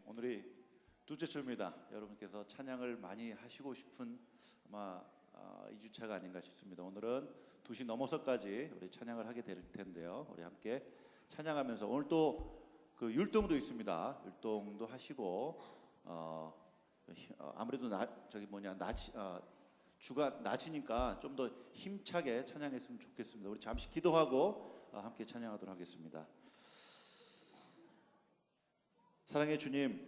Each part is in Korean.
오늘이 둘째 주입니다. 여러분께서 찬양을 많이 하시고 싶은 아마 2주차가 아닌가 싶습니다. 오늘은 2시 넘어서까지 우리 찬양을 하게 될 텐데요. 우리 함께 찬양하면서 오늘 또 그 율동도 있습니다. 율동도 하시고 아무래도 주가 낮이니까 좀 더 힘차게 찬양했으면 좋겠습니다. 우리 잠시 기도하고 함께 찬양하도록 하겠습니다. 사랑의 주님,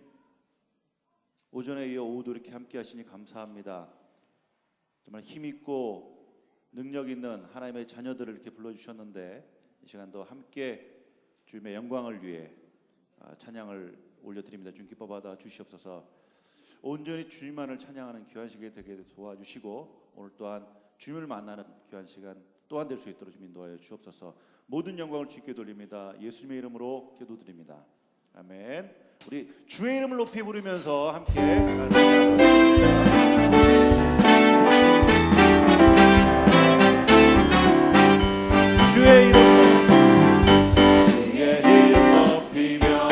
오전에 이어 오후도 이렇게 함께 하시니 감사합니다. 정말 힘있고 능력 있는 하나님의 자녀들을 이렇게 불러주셨는데 이 시간도 함께 주님의 영광을 위해 찬양을 올려드립니다. 주님 기뻐 받아 주시옵소서. 온전히 주님만을 찬양하는 귀한 시간이 되게 도와주시고 오늘 또한 주님을 만나는 귀한 시간 또한 될 수 있도록 좀 인도하여 주옵소서. 모든 영광을 주께 돌립니다. 예수님의 이름으로 기도드립니다. 아멘. 우리 주의 이름을 높이 부르면서 함께 주의 이름 높이며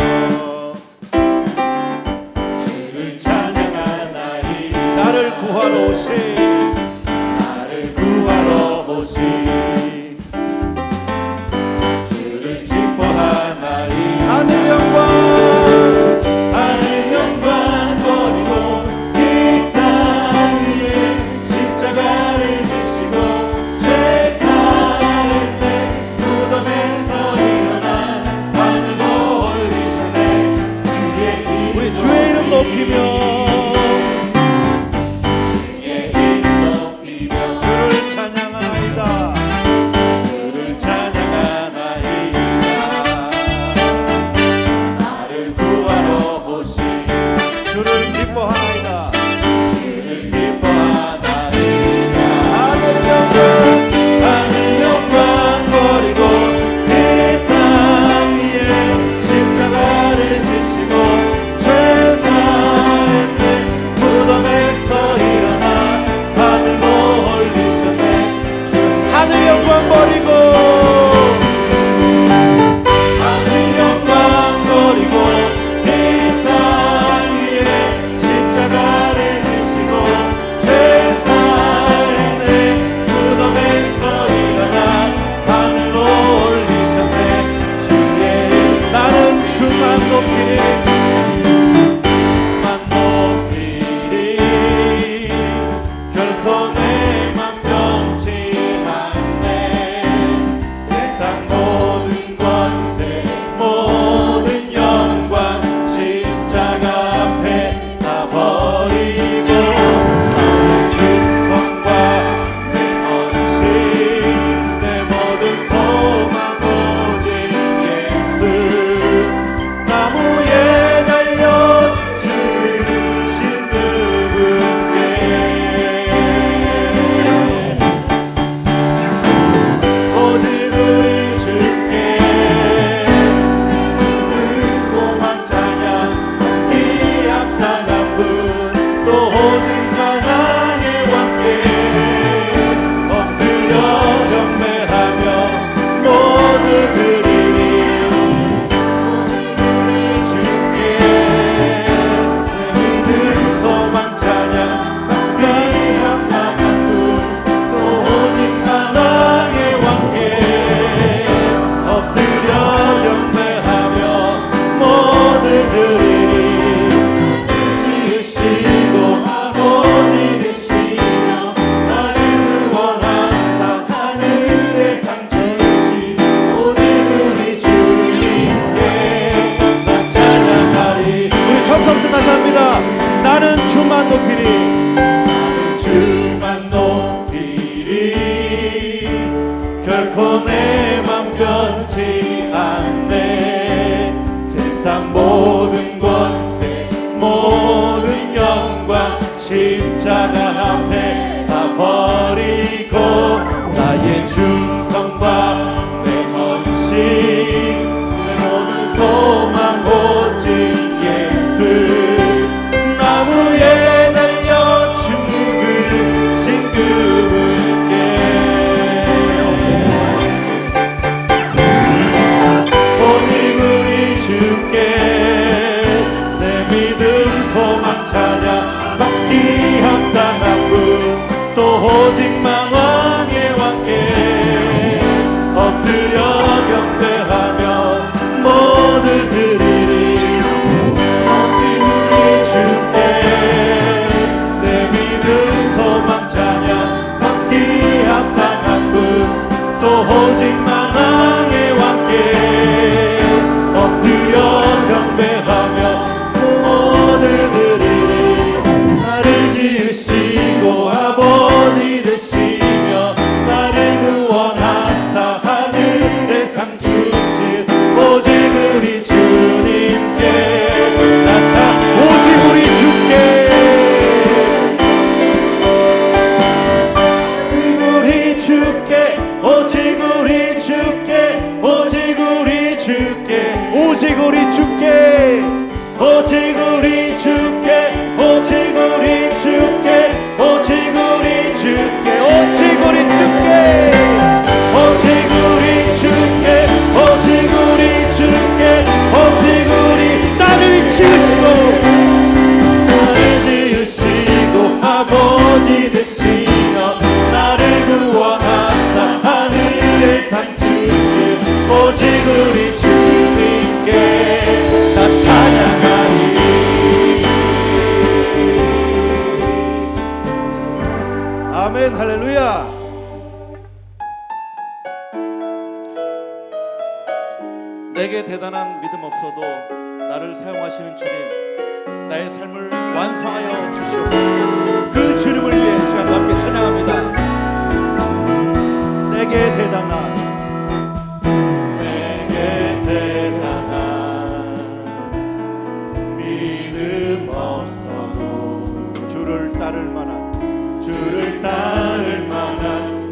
주를 찬양하나이. 나를 구하러 오신 주를 기뻐하나이. 하늘 영광 오직 우리 주께 내 충만한 믿음 없어도 나를 사용하시는 주님, 나의 삶을 완성하여 주시옵소서. 그 주님을 위해 시간 함께 찬양합니다. 내게 대단한 믿음 없어도 주를 따를 만한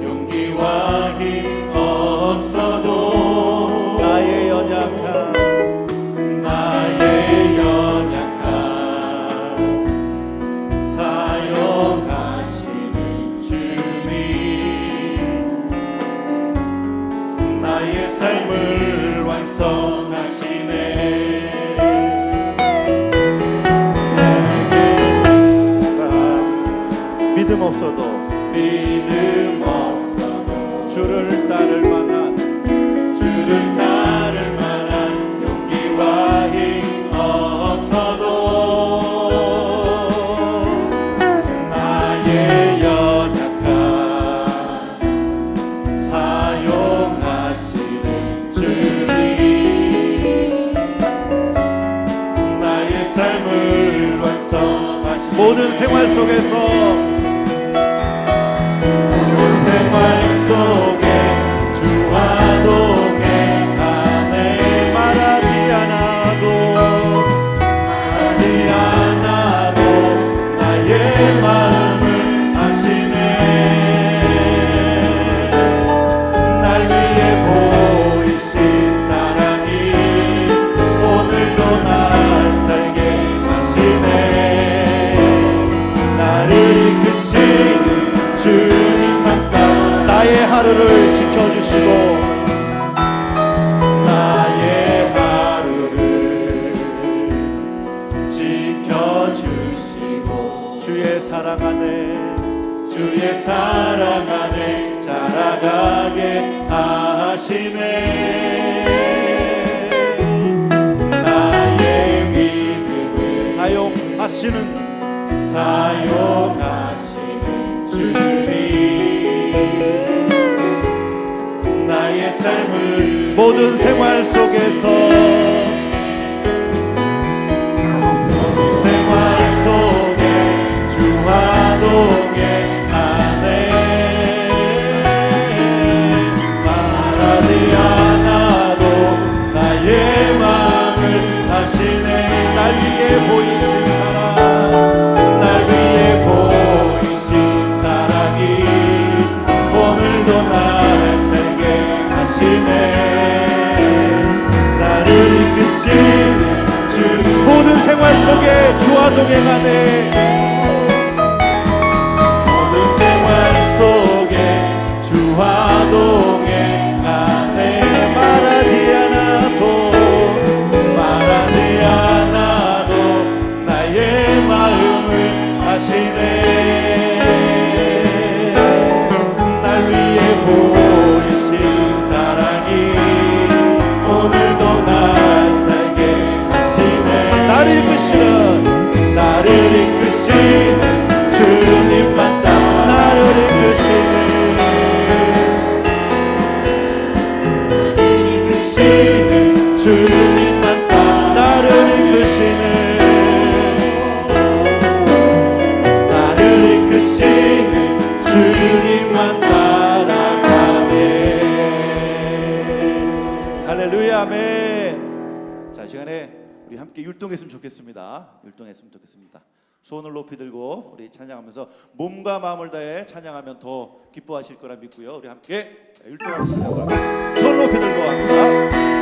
용기와 힘 없어도 나의 연약한 사용하시는 주님, 나의 삶을 완성하시네. 믿음 없어도 주를 따를 만한 용기와 힘 없어도 나의 연약한 사용하시는 주님, 나의 삶을 완성하시네. 모든 생활 속에 주와 동행하네. 말하지 않아도 나의 마음을 아시네. 날 위해 보이신 사랑이 오늘도 날 살게 하시네. 나를 이끄시는 주님만큼 나의 하루를 지켜주시고 주의 사랑 안에 자라가게 하시네. 나의 믿음을 사용하시는 주님, 나의 삶을 모든 생활 속에서 주와 동행하네. 말하지 않아도 나의 마음을 아시네. 날 위해 보이신 사랑이 오늘도 날 살게 하시네. 나를 이끄시는 주, 모든 생활 속에 주와 동행하네. 주와 동행하네. 말하지 않아도 나의 마음을 아시네. 날 위해 보이신 사랑이 오늘도 날 살게 하시네. 나를 이끄시는 주님만 나를 이끄시는 주님만 나를 이끄시는 주님만 따라가네. 할렐루야, 아멘. 자, 시간에 우리 함께 율동했으면 좋겠습니다. 손을 높이 들고 우리 찬양하면서 몸과 마음을 다해 찬양하면 더 기뻐하실 거라 믿고요. 우리 함께 율동하면서 찬양합니다. 손 높이 들고 합니다.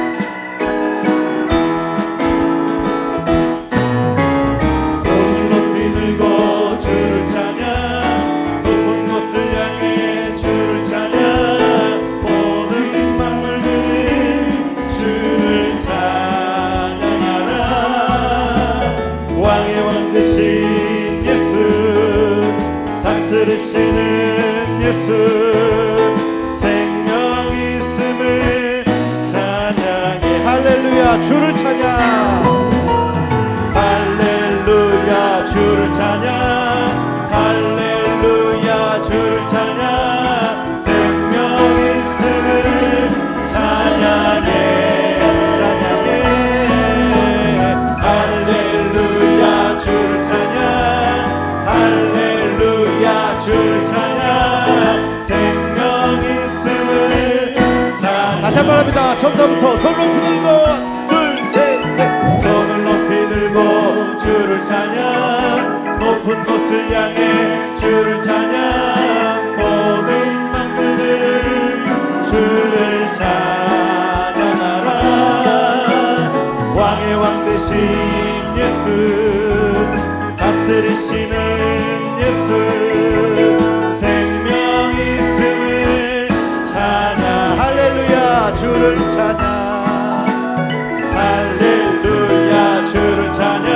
주를 찬양, 높은 곳을 향해 주를 찬양, 모든 만물들은 주를 찬양하라. 왕의 왕 되신 예수, 다스리시는 예수, 생명 있음을 찬양. 예수, 다스리시는 예수, 생명 있음을 찬양. 할렐루야 주를 찬양, 할렐루야 주를 찬양,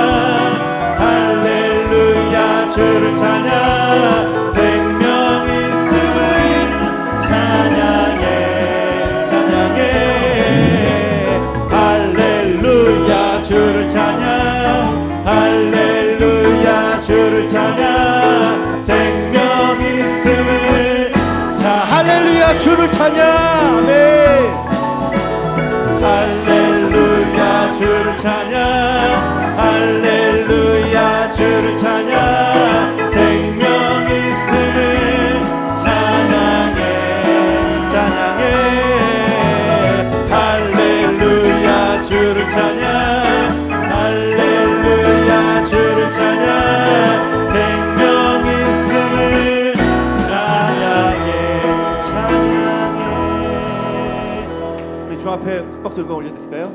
할렐루야 주를 찬양, 생명 있음을 찬양해 찬양해. 할렐루야 주를 찬양, 할렐루야 주를 찬양, 생명 있음을. 자 할렐루야 주를 찬양. 아멘. 할렐루야 주를 찬양, 할렐루야 주를 찬양, 생명 있음을 찬양해 찬양해. 할렐루야 주를 찬양, 할렐루야 주를 찬양, 생명 있음을 찬양해 찬양해. 우리 주 앞에 큰 박수 들고 올려드릴까요?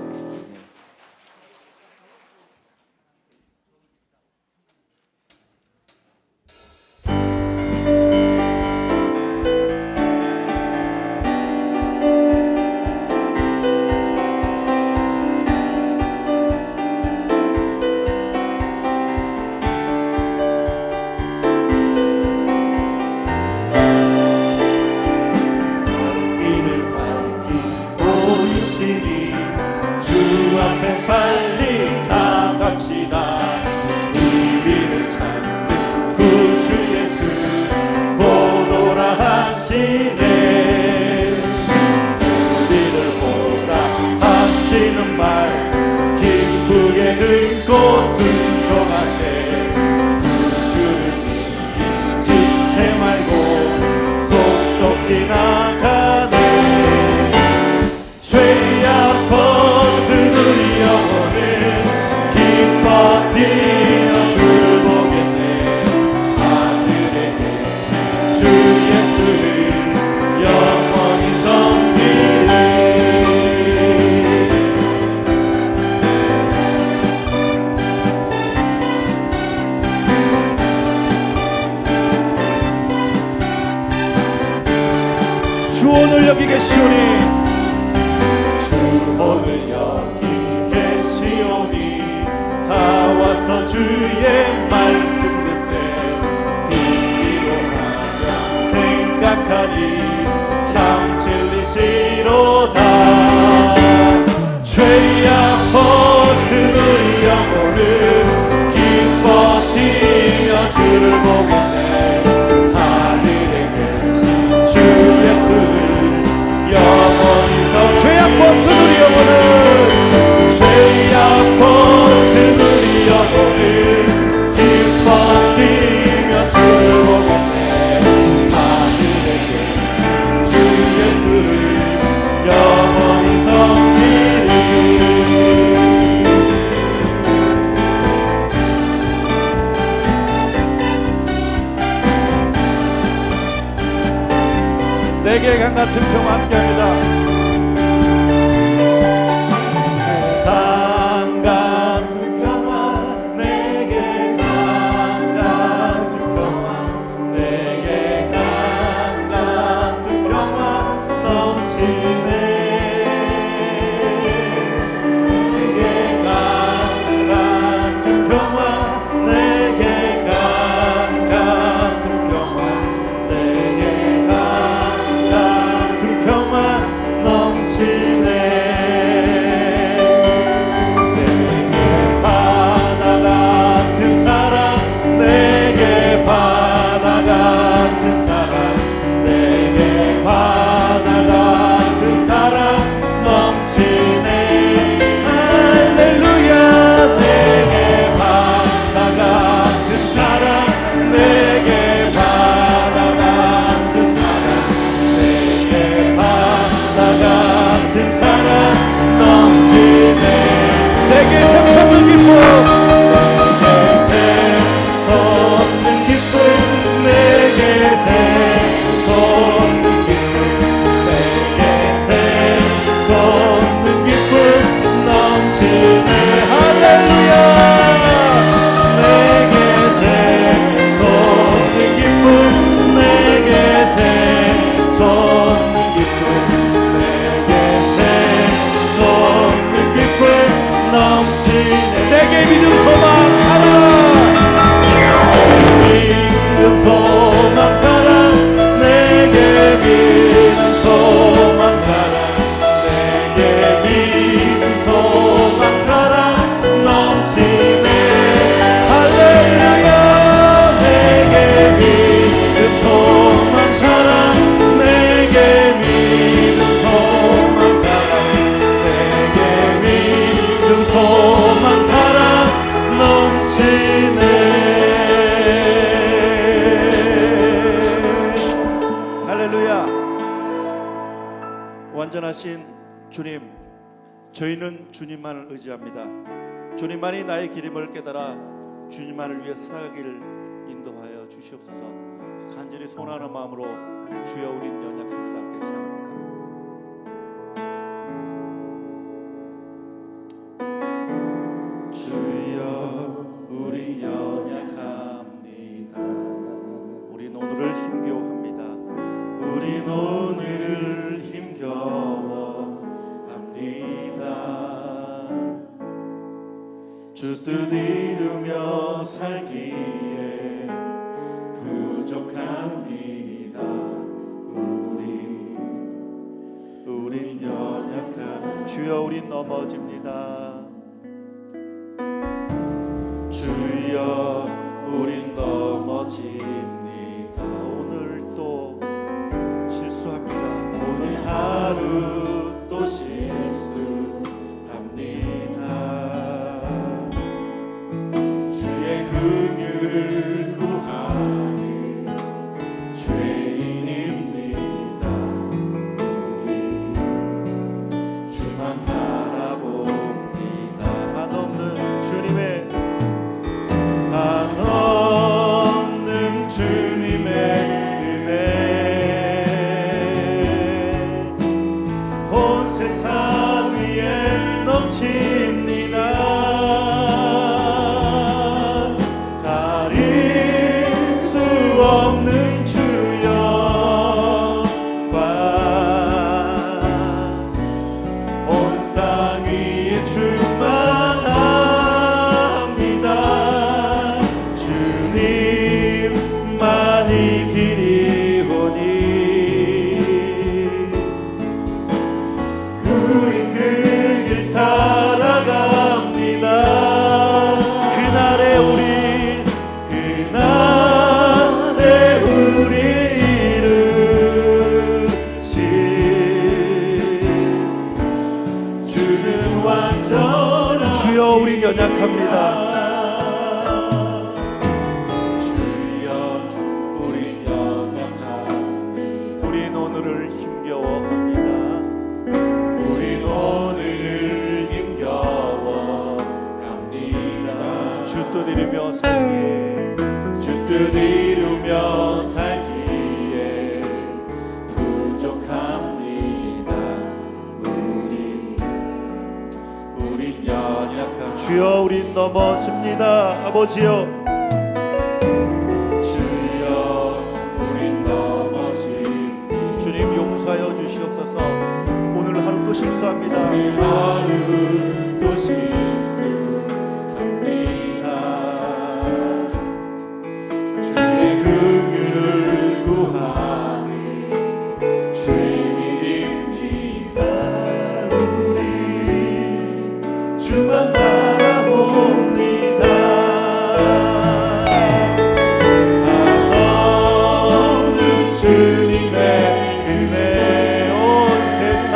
주 오늘 여기 계시오니, 주 오늘 여기 계시오니, 다 와서 주의 말씀 듣세. 듣기로 하며 생각하니 참 진리시로다. 죄악 벗은 우리 영혼은 기뻐 뛰며 주를 보겠네. 죄악 벗은 우리 영혼은, 죄악 벗은 우리 영혼은 기뻐 뛰며 주를 보겠네. 하늘에 계신 주 예수를 영원히 섬기리. 내게 강 같은 평화 함께합니다. 믿음 소망 사랑 믿음 소망 사랑 내게 믿음 소망 사랑 내게 믿음 소망 사랑 넘치네 할렐루야 내게 믿음 소망 사랑 내게 믿음 소망 사랑 내게 믿음 소망 사랑 넘치네 할렐루야 완전하신 주님 저희는 주님만을 의지합니다 주님만이 나의 길임을 깨달아 주님만을 위해 살아가기를 인도하여 주시옵소서 간절히 소원하는 마음으로 주여 우린 연약합니다 함께 찬양합니다 주여 우린 연약합니다 우린 오늘을 힘겨워합니다 우린 오늘을 힘겨워합니다 주 뜻 이루며 살기에 부족합니다 우린 연약한 주여 우린 넘어집니다 주여 우린 넘어집니다 오늘 또 실수합니다 오늘 하루 또 실수합니다 주의 긍휼을 구하는 죄인입니다 주만 바라봅니다 한없는 주님의 한없는 주님의 은혜 온 세상 위에 넘칩니다 가릴 수 없는 주여과 온 땅 위에 충만합니다 주님만이 길이오니 우린 그 길 따라갑니다 그날에 우릴 이루시 주는 완전한 주여 우린 연약합니다 주여 우린 연약합니다 우린 오늘을 힘겨워합니다 우린 오늘을 힘겨워합니다 주 뜻 이루며 살기에 주 뜻 이루며 살기에 부족합니다 우린 연약한 주여 우린 넘어집니다 아버지여 주여 우린 넘어집니다 주님 용서하여 주시옵소서 오늘 하루 또 실수합니다 하루 또 실수합니다 주의 긍휼을 구하는 죄인입니다 우리 주만 바라봅니다 한없는 주님의 은혜 온 세상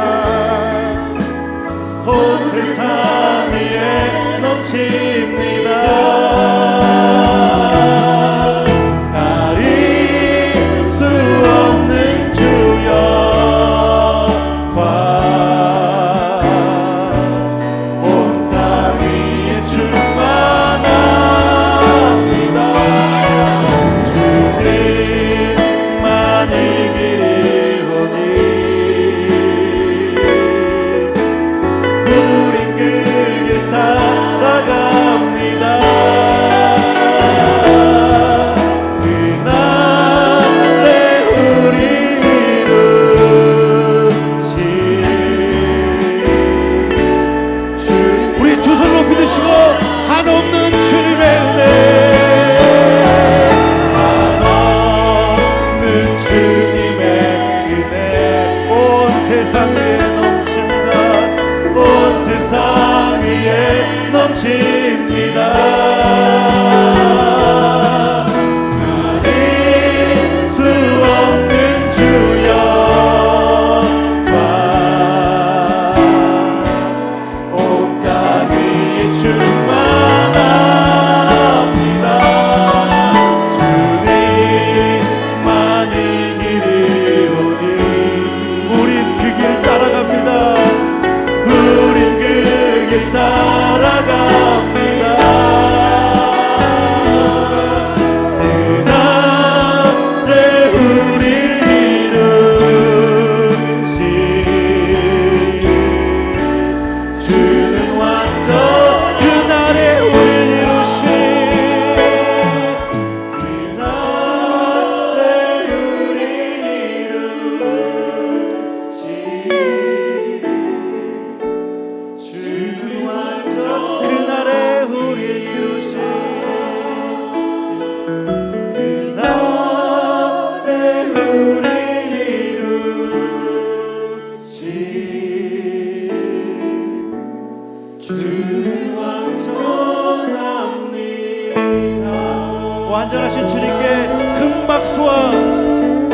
완전하신 주님께 큰 박수와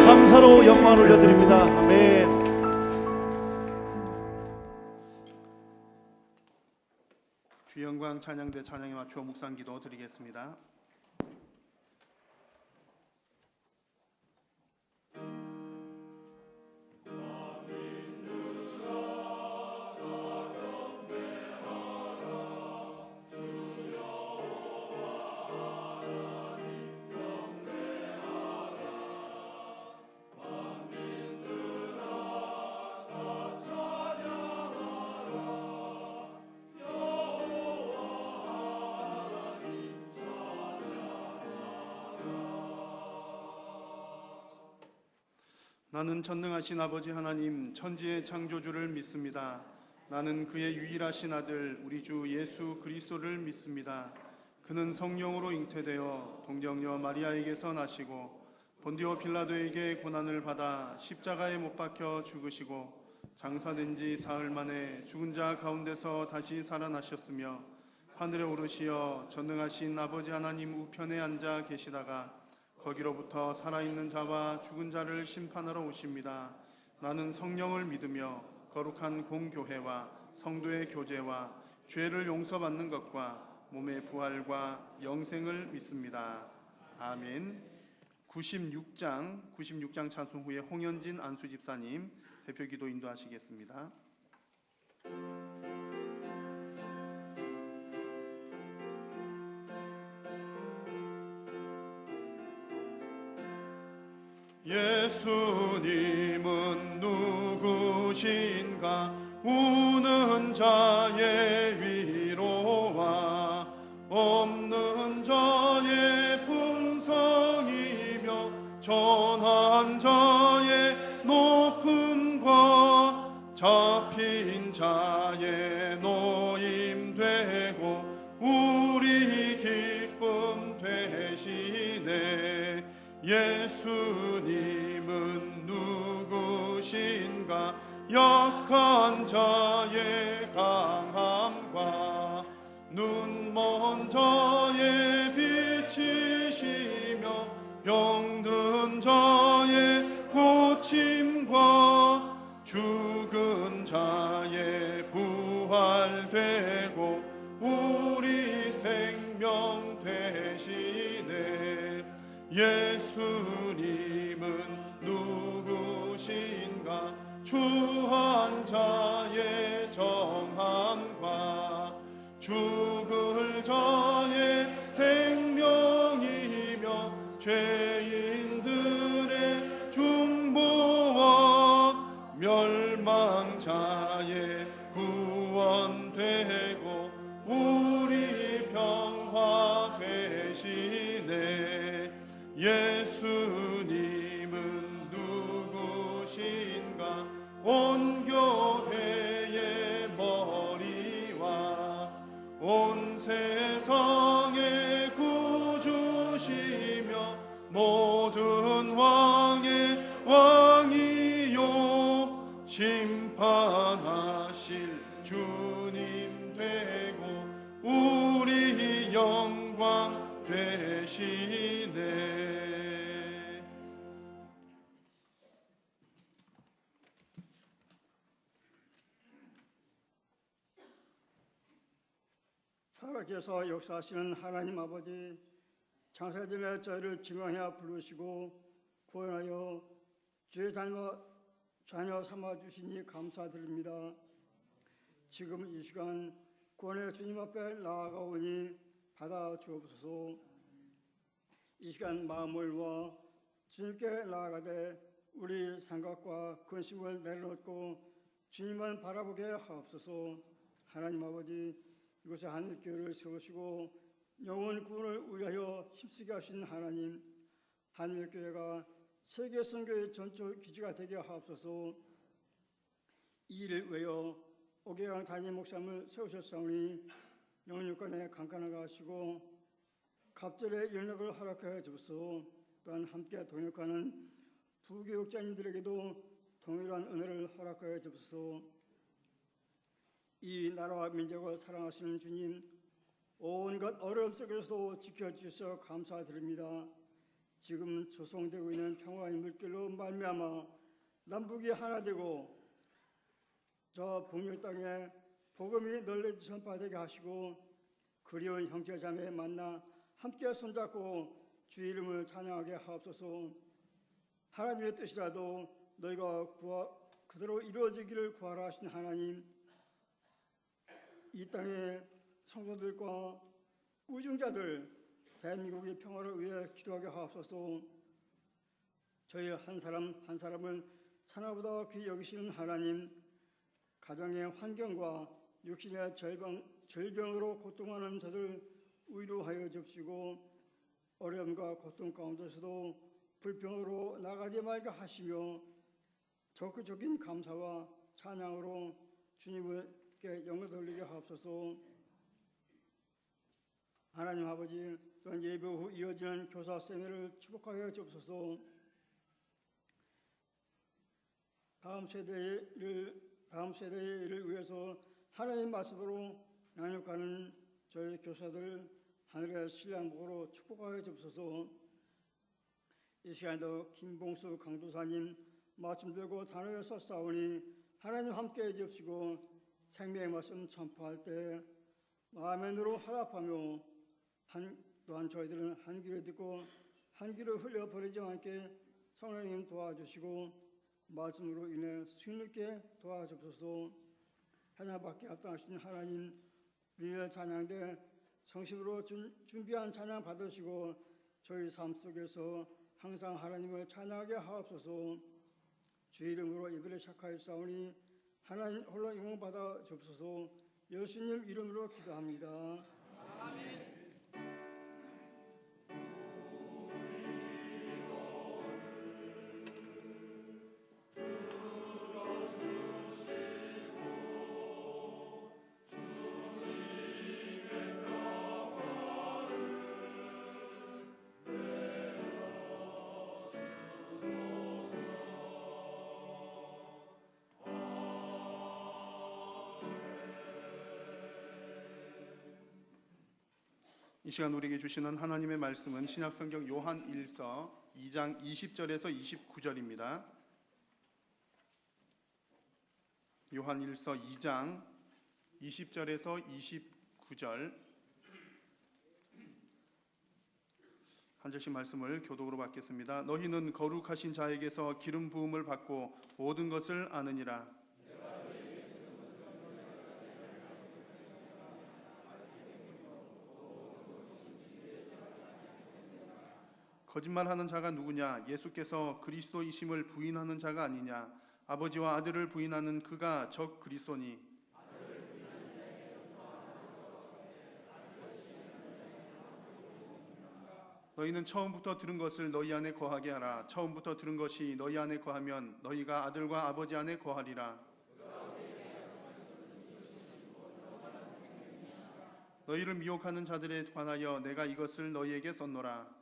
감사로 영광을 올려드립니다. 아멘. 주 영광 찬양대 찬양에 맞추어 묵상 기도 드리겠습니다. 나는 전능하신 아버지 하나님 천지의 창조주를 믿습니다. 나는 그의 유일하신 아들 우리 주 예수 그리스도를 믿습니다. 그는 성령으로 잉태되어 동정녀 마리아에게서 나시고 본디오 빌라도에게 고난을 받아 십자가에 못 박혀 죽으시고 장사된 지 사흘 만에 죽은 자 가운데서 다시 살아나셨으며 하늘에 오르시어 전능하신 아버지 하나님 우편에 앉아 계시다가 거기로부터 살아있는 자와 죽은 자를 심판하러 오십니다. 나는 성령을 믿으며 거룩한 공교회와 성도의 교제와 죄를 용서받는 것과 몸의 부활과 영생을 믿습니다. 아멘. 96장 찬송 후에 홍현진 안수집사님 대표기도 인도하시겠습니다. 예수님은 누구신가? 우는 자의 위로와 없는 자의 풍성이며 전한 자의 높음과 잡힌 자의 노임되고 우리 기쁨 되시네. 예수님은 누구신가? 약한 자의 강함과 눈먼 자의 빛이시며 병든 자의 고침과 죽은 자의 부활되고 우리 생명 되시네. 예수님은 누구신가? 추한 자의 정함과 죽을 자의 생명이며 죄인들의 중보와 멸망자의 구원되고 우리 평화 되시네. 예수님은 누구신가? 온 교회의 머리와 온 세상의 구주시며 모든 왕의 왕이요 심판하실 주님 되고 우리 영광 되시네. 살아계셔 역사하시는 하나님 아버지, 창세전에 저희를 지명하여 부르시고 구원하여 주의 자녀 삼아주시니 감사드립니다. 지금 이 시간 구원의 주님 앞에 나아가오니 받아 주옵소서. 이 시간 마음을 모아 주님께 나아가되 우리 생각과 근심을 내려놓고 주님만 바라보게 하옵소서. 하나님 아버지, 이곳에 하늘교회를 세우시고 영혼 구원을 위하여 힘쓰게 하신 하나님, 하늘교회가 세계 선교의 전초 기지가 되게 하옵소서. 이 일을 위하여 오계강 담임 목사님을 세우셨사오니 영육간에 강건하게 하시고 갑절의 연락을 허락하여 주옵소서. 또한 함께 동역하는 부교육자님들에게도 동일한 은혜를 허락하여 주옵소서. 이 나라와 민족을 사랑하시는 주님, 온갖 어려움 속에서도 지켜주셔서 감사드립니다. 지금 조성되고 있는 평화의 물결로 말미암아 남북이 하나 되고 저 북녘 땅에 복음이 널리 전파되게 하시고 그리운 형제자매 만나 함께 손잡고 주 이름을 찬양하게 하옵소서. 하나님의 뜻이라도 너희가 그대로 이루어지기를 구하라 하신 하나님, 이 땅의 성도들과 우중자들 대한민국의 평화를 위해 기도하게 하옵소서. 저희 한 사람 한 사람을 하나보다 귀히 여기시는 하나님, 가정의 환경과 육신의 질병으로 고통하는 저들 위로하여 주시고 어려움과 고통 가운데서도 불평으로 나가지 말게 하시며 적극적인 감사와 찬양으로 주님께 영광 돌리게 하옵소서. 하나님 아버지, 또한 예배 후 이어지는 교사 세미를 축복하여 주옵소서. 다음 세대의 일을 위해서 하나님 말씀으로 양육하는 저희 교사들 하늘의 신랑복으로 축복하여 주옵소서. 이 시간에도 김봉수 강도사님 말씀 들고 단호에 섰사오니 하나님 함께해 주시고 생명의 말씀 전파할 때 마음의 눈으로 화답하며 또한 저희들은 한 귀로 듣고 한 귀로 흘려버리지 않게 성령님 도와주시고 말씀으로 인해 승리있게 도와주옵소서. 찬양받게 합당하신 하나님, 우리의 찬양대 성심으로 준비한 찬양 받으시고 저희 삶 속에서 항상 하나님을 찬양하게 하옵소서. 주 이름으로 예배를 시작하였사오니 하나님 홀로 영광 받아 주옵소서. 예수님 이름으로 기도합니다. 아멘. 이 시간 우리에게 주시는 하나님의 말씀은 신약성경 요한 1서 2장 20절에서 29절입니다. 요한 1서 2장 20절에서 29절 한 절씩 말씀을 교독으로 받겠습니다. 너희는 거룩하신 자에게서 기름 부음을 받고 모든 것을 아느니라. 거짓말하는 자가 누구냐? 예수께서 그리스도이심을 부인하는 자가 아니냐? 아버지와 아들을 부인하는 그가 적 그리스도니. 너희는 처음부터 들은 것을 너희 안에 거하게 하라. 처음부터 들은 것이 너희 안에 거하면 너희가 아들과 아버지 안에 거하리라. 너희를 미혹하는 자들에 관하여 내가 이것을 너희에게 썼노라.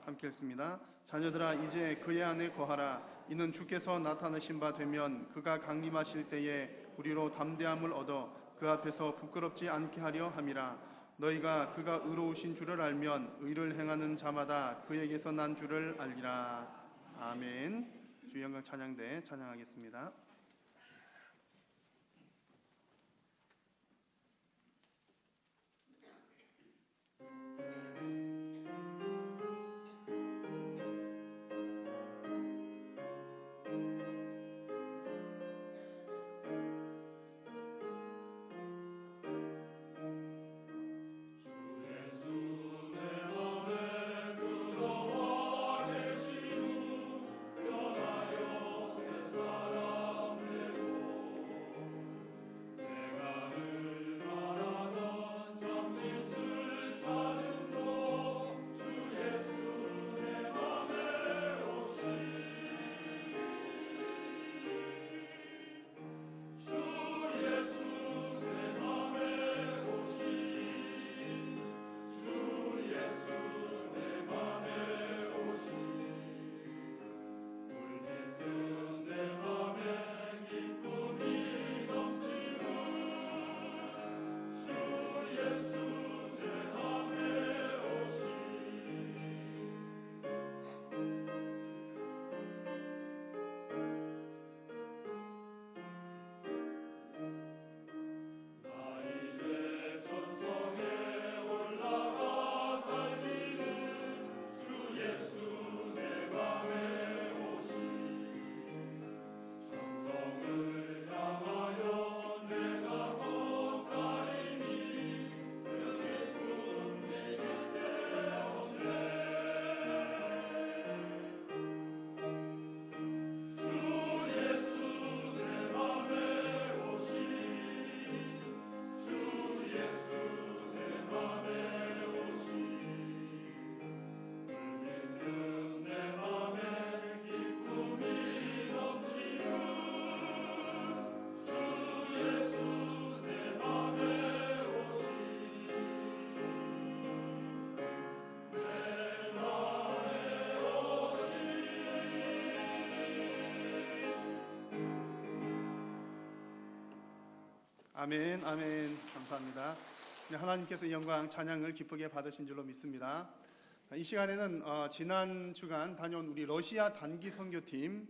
함께 읽습니다. 자녀들아 이제 그의 안에 거하라. 이는 주께서 나타나신 바 되면 그가 강림하실 때에 우리로 담대함을 얻어 그 앞에서 부끄럽지 않게 하려 함이라. 너희가 그가 의로우신 줄을 알면 의를 행하는 자마다 그에게서 난 줄을 알리라. 아멘. 주의 영광 찬양대 찬양하겠습니다. 주께서 아멘, 아멘. 감사합니다. 네, 하나님께서 영광, 찬양을 기쁘게 받으신 줄로 믿습니다. 이 시간에는 지난 주간 다녀온 우리 러시아 단기 선교팀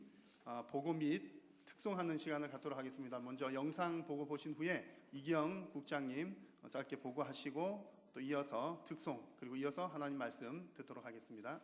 보고 및 특송하는 시간을 갖도록 하겠습니다. 먼저 영상 보고 보신 후에 이기영 국장님 짧게 보고하시고 또 이어서 특송 그리고 이어서 하나님 말씀 듣도록 하겠습니다.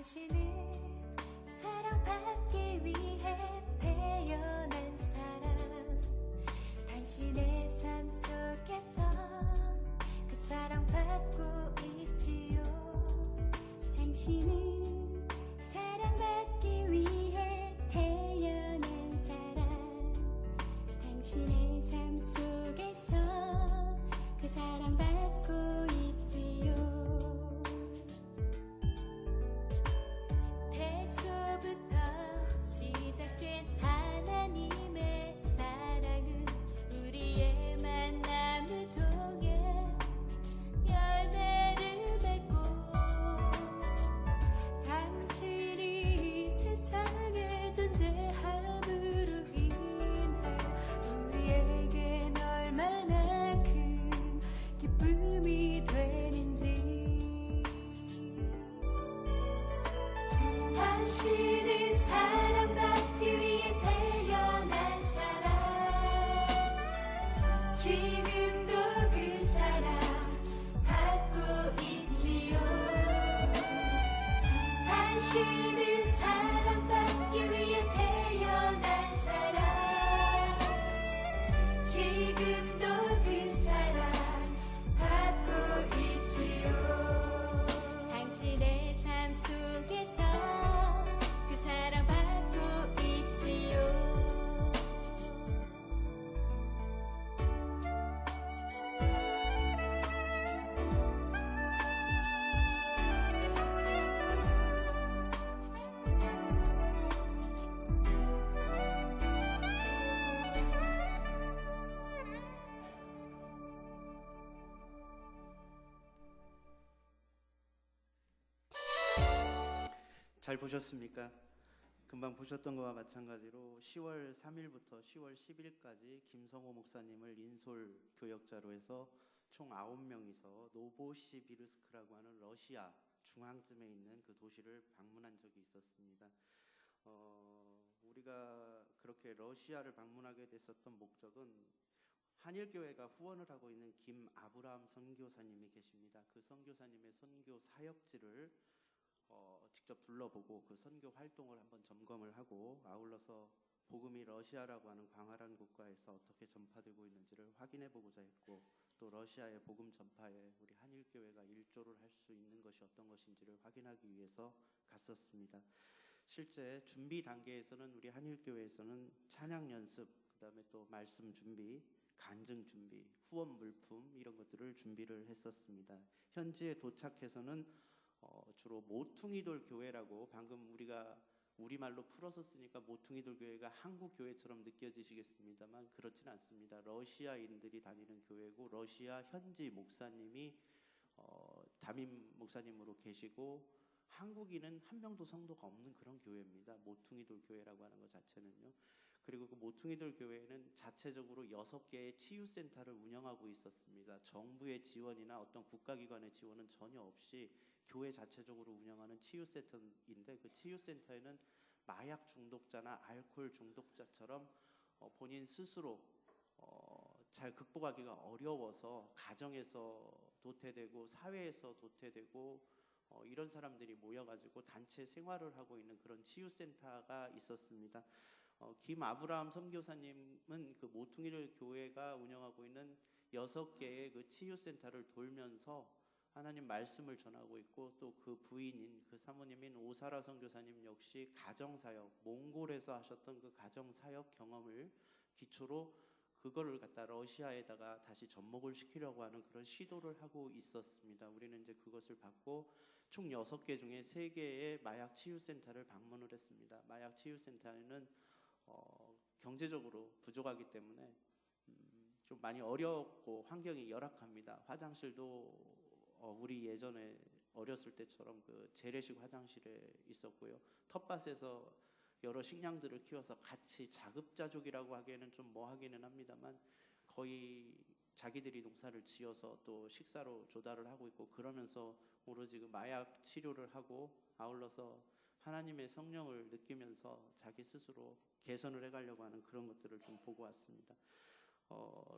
당신은 사랑받기 위해 태어난 사람. 당신의 삶 속에서 그 사랑받고 있지요. 당신은 사랑받기 위해 태어난 사람. 당신의 삶 속에서 그 사랑받고 있지요. 태초부터 시작된 하나님의 사랑은 우리의 만남을 통해 열매를 맺고 당신이 세상에 존재함으로 인해 우리에겐 얼마나 큰 기쁨이 되는지. 당신은 사랑받기 위해 태어난 사람. 지금도 그 사랑 받고 있지요. 당신은 사랑받기 위해 태어난 사람. 지금도 그 사랑 받고 있지요. 당신의 삶 속에서 그 사랑 받고 있지요. 잘 보셨습니까? 금방 보셨던 것과 마찬가지로 10월 3일부터 10월 10일까지 김성호 목사님을 인솔 교역자로 해서 총 9명이서 노보시비르스크라고 하는 러시아 중앙쯤에 있는 그 도시를 방문한 적이 있었습니다. 우리가 그렇게 러시아를 방문하게 됐었던 목적은 한일교회가 후원을 하고 있는 김아브라함 선교사님이 계십니다. 그 선교사님의 선교 사역지를 직접 둘러보고 그 선교 활동을 한번 점검을 하고 아울러서 복음이 러시아라고 하는 광활한 국가에서 어떻게 전파되고 있는지를 확인해 보고자 했고, 또 러시아의 복음 전파에 우리 한일교회가 일조를 할 수 있는 것이 어떤 것인지를 확인하기 위해서 갔었습니다. 실제 준비 단계에서는 우리 한일교회에서는 찬양 연습, 그 다음에 또 말씀 준비, 간증 준비, 후원 물품 이런 것들을 준비를 했었습니다. 현지에 도착해서는 주로 모퉁이돌 교회라고, 방금 우리가 우리말로 풀어서 쓰니까 모퉁이돌 교회가 한국 교회처럼 느껴지시겠습니다만 그렇지는 않습니다. 러시아인들이 다니는 교회고 러시아 현지 목사님이 담임 목사님으로 계시고 한국인은 한 명도 성도가 없는 그런 교회입니다. 모퉁이돌 교회라고 하는 것 자체는요. 그리고 그 모퉁이돌 교회는 자체적으로 6개의 치유센터를 운영하고 있었습니다. 정부의 지원이나 어떤 국가기관의 지원은 전혀 없이 교회 자체적으로 운영하는 치유센터인데, 그 치유센터에는 마약 중독자나 알코올 중독자처럼 본인 스스로 잘 극복하기가 어려워서 가정에서 도태되고 사회에서 도태되고 이런 사람들이 모여가지고 단체 생활을 하고 있는 그런 치유센터가 있었습니다. 김아브라함 선교사님은 그 모퉁이돌 교회가 운영하고 있는 6개의 그 치유센터를 돌면서 하나님 말씀을 전하고 있고, 또 그 부인인 그 사모님인 오사라 선교사님 역시 가정사역, 몽골에서 하셨던 그 가정사역 경험을 기초로 그거를 갖다 러시아에다가 다시 접목을 시키려고 하는 그런 시도를 하고 있었습니다. 우리는 이제 그것을 받고 총 6개 중에 3개의 마약 치유센터를 방문을 했습니다. 마약 치유센터는 경제적으로 부족하기 때문에 좀 많이 어렵고 환경이 열악합니다. 화장실도 우리 예전에 어렸을 때처럼 그 재래식 화장실에 있었고요. 텃밭에서 여러 식량들을 키워서 같이 자급자족이라고 하기에는 좀 뭐하기는 합니다만 거의 자기들이 농사를 지어서 또 식사로 조달을 하고 있고 그러면서 오로지 그 마약 치료를 하고 아울러서 하나님의 성령을 느끼면서 자기 스스로 개선을 해가려고 하는 그런 것들을 좀 보고 왔습니다.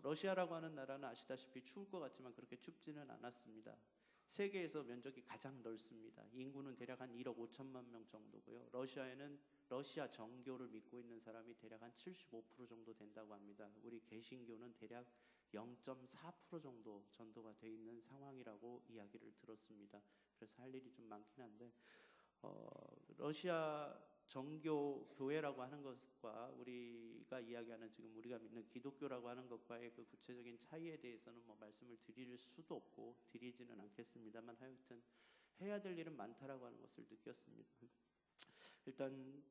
러시아라고 하는 나라는 아시다시피 추울 것 같지만 그렇게 춥지는 않았습니다. 세계에서 면적이 가장 넓습니다. 인구는 대략 한 1억 5천만 명 정도고요. 러시아에는 러시아 정교를 믿고 있는 사람이 대략 한 75% 정도 된다고 합니다. 우리 개신교는 대략 0.4% 정도 전도가 돼 있는 상황이라고 이야기를 들었습니다. 그래서 할 일이 좀 많긴 한데 러시아 정교 교회라고 하는 것과 우리가 이야기하는 지금 우리가 믿는 기독교라고 하는 것과의 그 구체적인 차이에 대해서는 뭐 말씀을 드릴 수도 없고 드리지는 않겠습니다만 하여튼 해야 될 일은 많다라고 하는 것을 느꼈습니다. 일단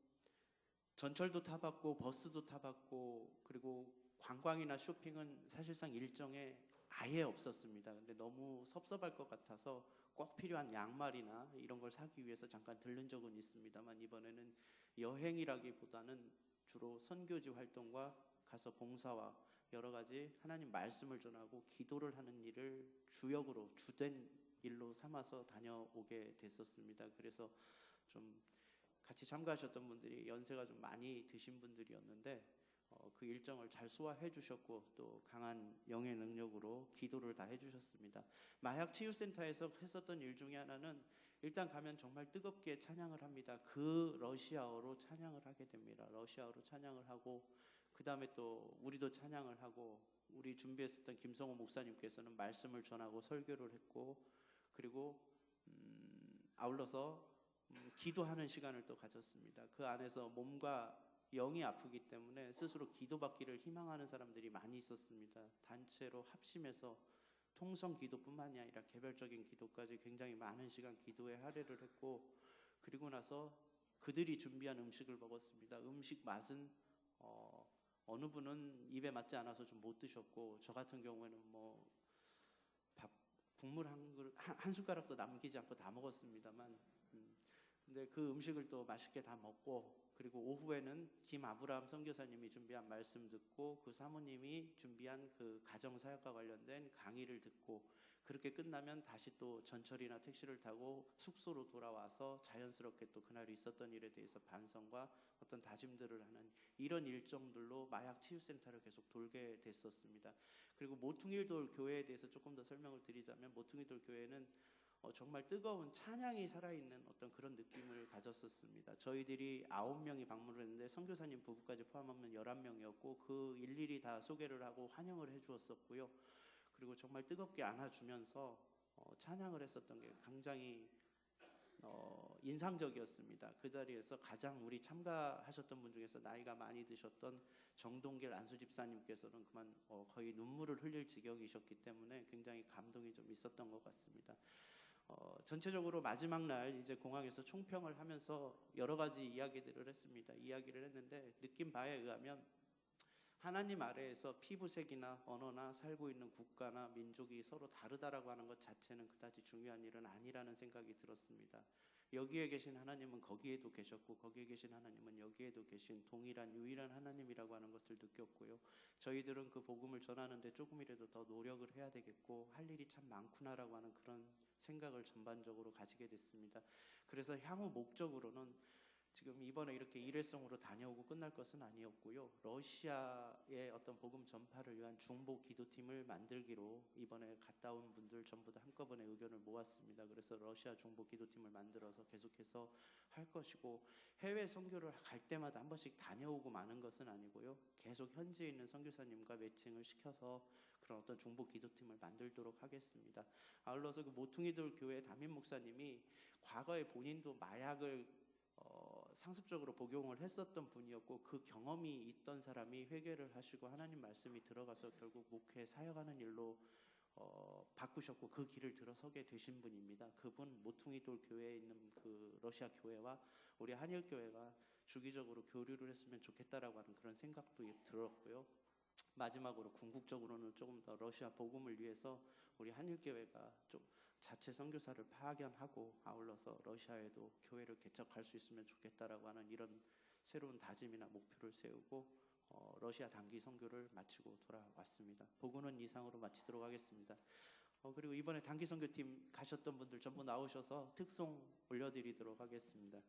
전철도 타봤고 버스도 타봤고 그리고 관광이나 쇼핑은 사실상 일정에 아예 없었습니다. 근데 너무 섭섭할 것 같아서 꼭 필요한 양말이나 이런 걸 사기 위해서 잠깐 들른 적은 있습니다만 이번에는 여행이라기보다는 주로 선교지 활동과 가서 봉사와 여러 가지 하나님 말씀을 전하고 기도를 하는 일을 주역으로 주된 일로 삼아서 다녀오게 됐었습니다. 그래서 좀 같이 참가하셨던 분들이 연세가 좀 많이 드신 분들이었는데 그 일정을 잘 소화해 주셨고 또 강한 영의 능력으로 기도를 다 해주셨습니다. 마약 치유센터에서 했었던 일 중에 하나는 일단 가면 정말 뜨겁게 찬양을 합니다. 그 러시아어로 찬양을 하게 됩니다. 러시아어로 찬양을 하고 그 다음에 또 우리도 찬양을 하고 우리 준비했었던 김성호 목사님께서는 말씀을 전하고 설교를 했고 그리고 아울러서 기도하는 시간을 또 가졌습니다. 그 안에서 몸과 영이 아프기 때문에 스스로 기도받기를 희망하는 사람들이 많이 있었습니다. 단체로 합심해서 통성 기도뿐만이 아니라 개별적인 기도까지 굉장히 많은 시간 기도에 할애를 했고 그리고 나서 그들이 준비한 음식을 먹었습니다. 음식 맛은 어느 분은 입에 맞지 않아서 좀 못 드셨고 저 같은 경우에는 뭐 국물 한 숟가락도 남기지 않고 다 먹었습니다만 근데 그 음식을 또 맛있게 다 먹고 그리고 오후에는 김아브라함 선교사님이 준비한 말씀 듣고 그 사모님이 준비한 그 가정사역과 관련된 강의를 듣고 그렇게 끝나면 다시 또 전철이나 택시를 타고 숙소로 돌아와서 자연스럽게 또 그날 있었던 일에 대해서 반성과 어떤 다짐들을 하는 이런 일정들로 마약 치유센터를 계속 돌게 됐었습니다. 그리고 모퉁이돌 교회에 대해서 조금 더 설명을 드리자면 모퉁이돌 교회는 정말 뜨거운 찬양이 살아있는 어떤 그런 느낌을 가졌었습니다. 저희들이 9명이 방문을 했는데 선교사님 부부까지 포함하면 11명이었고 그 일일이 다 소개를 하고 환영을 해주었었고요. 그리고 정말 뜨겁게 안아주면서 찬양을 했었던 게 굉장히 인상적이었습니다. 그 자리에서 가장 우리 참가하셨던 분 중에서 나이가 많이 드셨던 정동길 안수집사님께서는 그만 거의 눈물을 흘릴 지경이셨기 때문에 굉장히 감동이 좀 있었던 것 같습니다. 전체적으로 마지막 날 이제 공항에서 총평을 하면서 여러 가지 이야기들을 했습니다. 이야기를 했는데 느낀 바에 의하면 하나님 아래에서 피부색이나 언어나 살고 있는 국가나 민족이 서로 다르다라고 하는 것 자체는 그다지 중요한 일은 아니라는 생각이 들었습니다. 여기에 계신 하나님은 거기에도 계셨고 거기에 계신 하나님은 여기에도 계신 동일한 유일한 하나님이라고 하는 것을 느꼈고요. 저희들은 그 복음을 전하는데 조금이라도 더 노력을 해야 되겠고 할 일이 참 많구나라고 하는 그런 생각을 전반적으로 가지게 됐습니다. 그래서 향후 목적으로는 지금 이번에 이렇게 일회성으로 다녀오고 끝날 것은 아니었고요. 러시아의 어떤 복음 전파를 위한 중보 기도팀을 만들기로 이번에 갔다 온 분들 전부 다 한꺼번에 의견을 모았습니다. 그래서 러시아 중보 기도팀을 만들어서 계속해서 할 것이고 해외 선교를 갈 때마다 한 번씩 다녀오고 마는 것은 아니고요. 계속 현지에 있는 선교사님과 매칭을 시켜서 그런 어떤 중보 기도팀을 만들도록 하겠습니다. 아울러서 그 모퉁이돌 교회 담임 목사님이 과거에 본인도 마약을 상습적으로 복용을 했었던 분이었고 그 경험이 있던 사람이 회개를 하시고 하나님 말씀이 들어가서 결국 목회 사역하는 일로 바꾸셨고 그 길을 들어서게 되신 분입니다. 그분 모퉁이돌 교회에 있는 그 러시아 교회와 우리 한일 교회가 주기적으로 교류를 했으면 좋겠다라고 하는 그런 생각도 들었고요. 마지막으로 궁극적으로는 조금 더 러시아 복음을 위해서 우리 한일 교회가 좀 자체 선교사를 파견하고 아울러서 러시아에도 교회를 개척할 수 있으면 좋겠다라고 하는 이런 새로운 다짐이나 목표를 세우고 러시아 단기 선교를 마치고 돌아왔습니다. 보고는 이상으로 마치도록 하겠습니다. 그리고 이번에 단기 선교팀 가셨던 분들 전부 나오셔서 특송 올려드리도록 하겠습니다.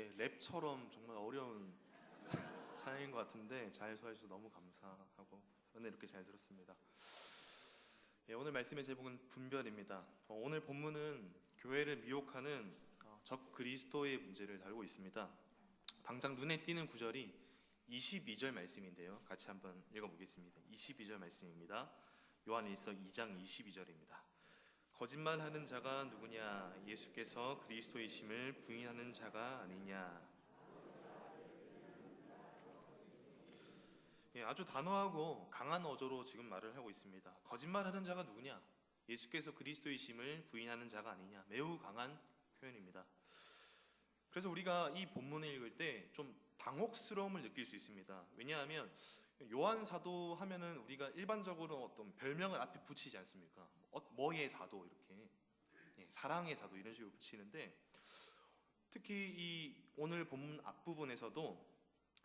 예, 랩처럼 정말 어려운 찬양인 것 같은데 잘 소화해 주셔서 너무 감사하고 은혜 이렇게 잘 들었습니다. 예, 오늘 말씀의 제목은 분별입니다. 오늘 본문은 교회를 미혹하는 적 그리스도의 문제를 다루고 있습니다. 당장 눈에 띄는 구절이 22절 말씀인데요. 같이 한번 읽어보겠습니다. 22절 말씀입니다. 요한일서 2장 22절입니다. 거짓말하는 자가 누구냐? 예수께서 그리스도이심을 부인하는 자가 아니냐? 예, 아주 단호하고 강한 어조로 지금 말을 하고 있습니다. 거짓말하는 자가 누구냐? 예수께서 그리스도이심을 부인하는 자가 아니냐? 매우 강한 표현입니다. 그래서 우리가 이 본문을 읽을 때 좀 당혹스러움을 느낄 수 있습니다. 왜냐하면 요한 사도 하면은 우리가 일반적으로 어떤 별명을 앞에 붙이지 않습니까? 뭐의 사도 이렇게, 예, 사랑의 사도 이런 식으로 붙이는데, 특히 이 오늘 본문 앞부분에서도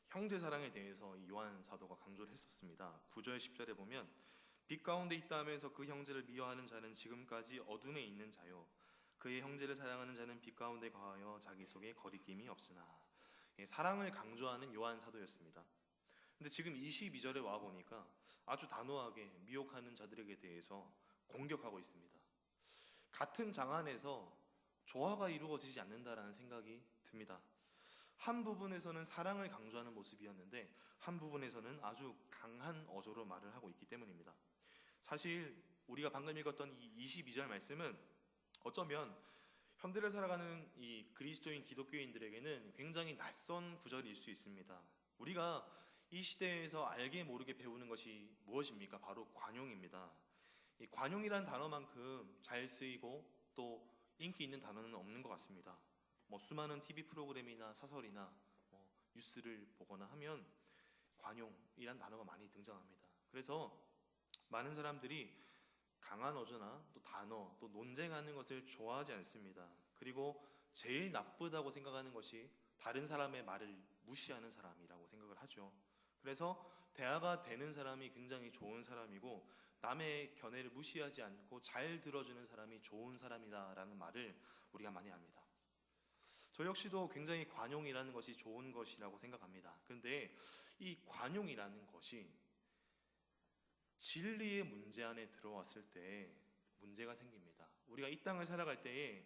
형제 사랑에 대해서 이 요한 사도가 강조를 했었습니다. 9절 10절에 보면 빛 가운데 있다 하면서 그 형제를 미워하는 자는 지금까지 어둠에 있는 자요, 그의 형제를 사랑하는 자는 빛 가운데 거하여 자기 속에 거리낌이 없으나. 예, 사랑을 강조하는 요한 사도였습니다. 근데 지금 22절에 와 보니까 아주 단호하게 미혹하는 자들에게 대해서 공격하고 있습니다. 같은 장 안에서 조화가 이루어지지 않는다라는 생각이 듭니다. 한 부분에서는 사랑을 강조하는 모습이었는데 한 부분에서는 아주 강한 어조로 말을 하고 있기 때문입니다. 사실 우리가 방금 읽었던 이 22절 말씀은 어쩌면 현대를 살아가는 이 그리스도인 기독교인들에게는 굉장히 낯선 구절일 수 있습니다. 우리가 이 시대에서 알게 모르게 배우는 것이 무엇입니까? 바로 관용입니다. 이 관용이란 단어만큼 잘 쓰이고 또 인기 있는 단어는 없는 것 같습니다. 수많은 TV 프로그램이나 사설이나 뉴스를 보거나 하면 관용이란 단어가 많이 등장합니다. 그래서 많은 사람들이 강한 어조나 또 단어, 또 논쟁하는 것을 좋아하지 않습니다. 그리고 제일 나쁘다고 생각하는 것이 다른 사람의 말을 무시하는 사람이라고 생각을 하죠. 그래서 대화가 되는 사람이 굉장히 좋은 사람이고 남의 견해를 무시하지 않고 잘 들어주는 사람이 좋은 사람이다라는 말을 우리가 많이 합니다. 저 역시도 굉장히 관용이라는 것이 좋은 것이라고 생각합니다. 그런데 이 관용이라는 것이 진리의 문제 안에 들어왔을 때 문제가 생깁니다. 우리가 이 땅을 살아갈 때에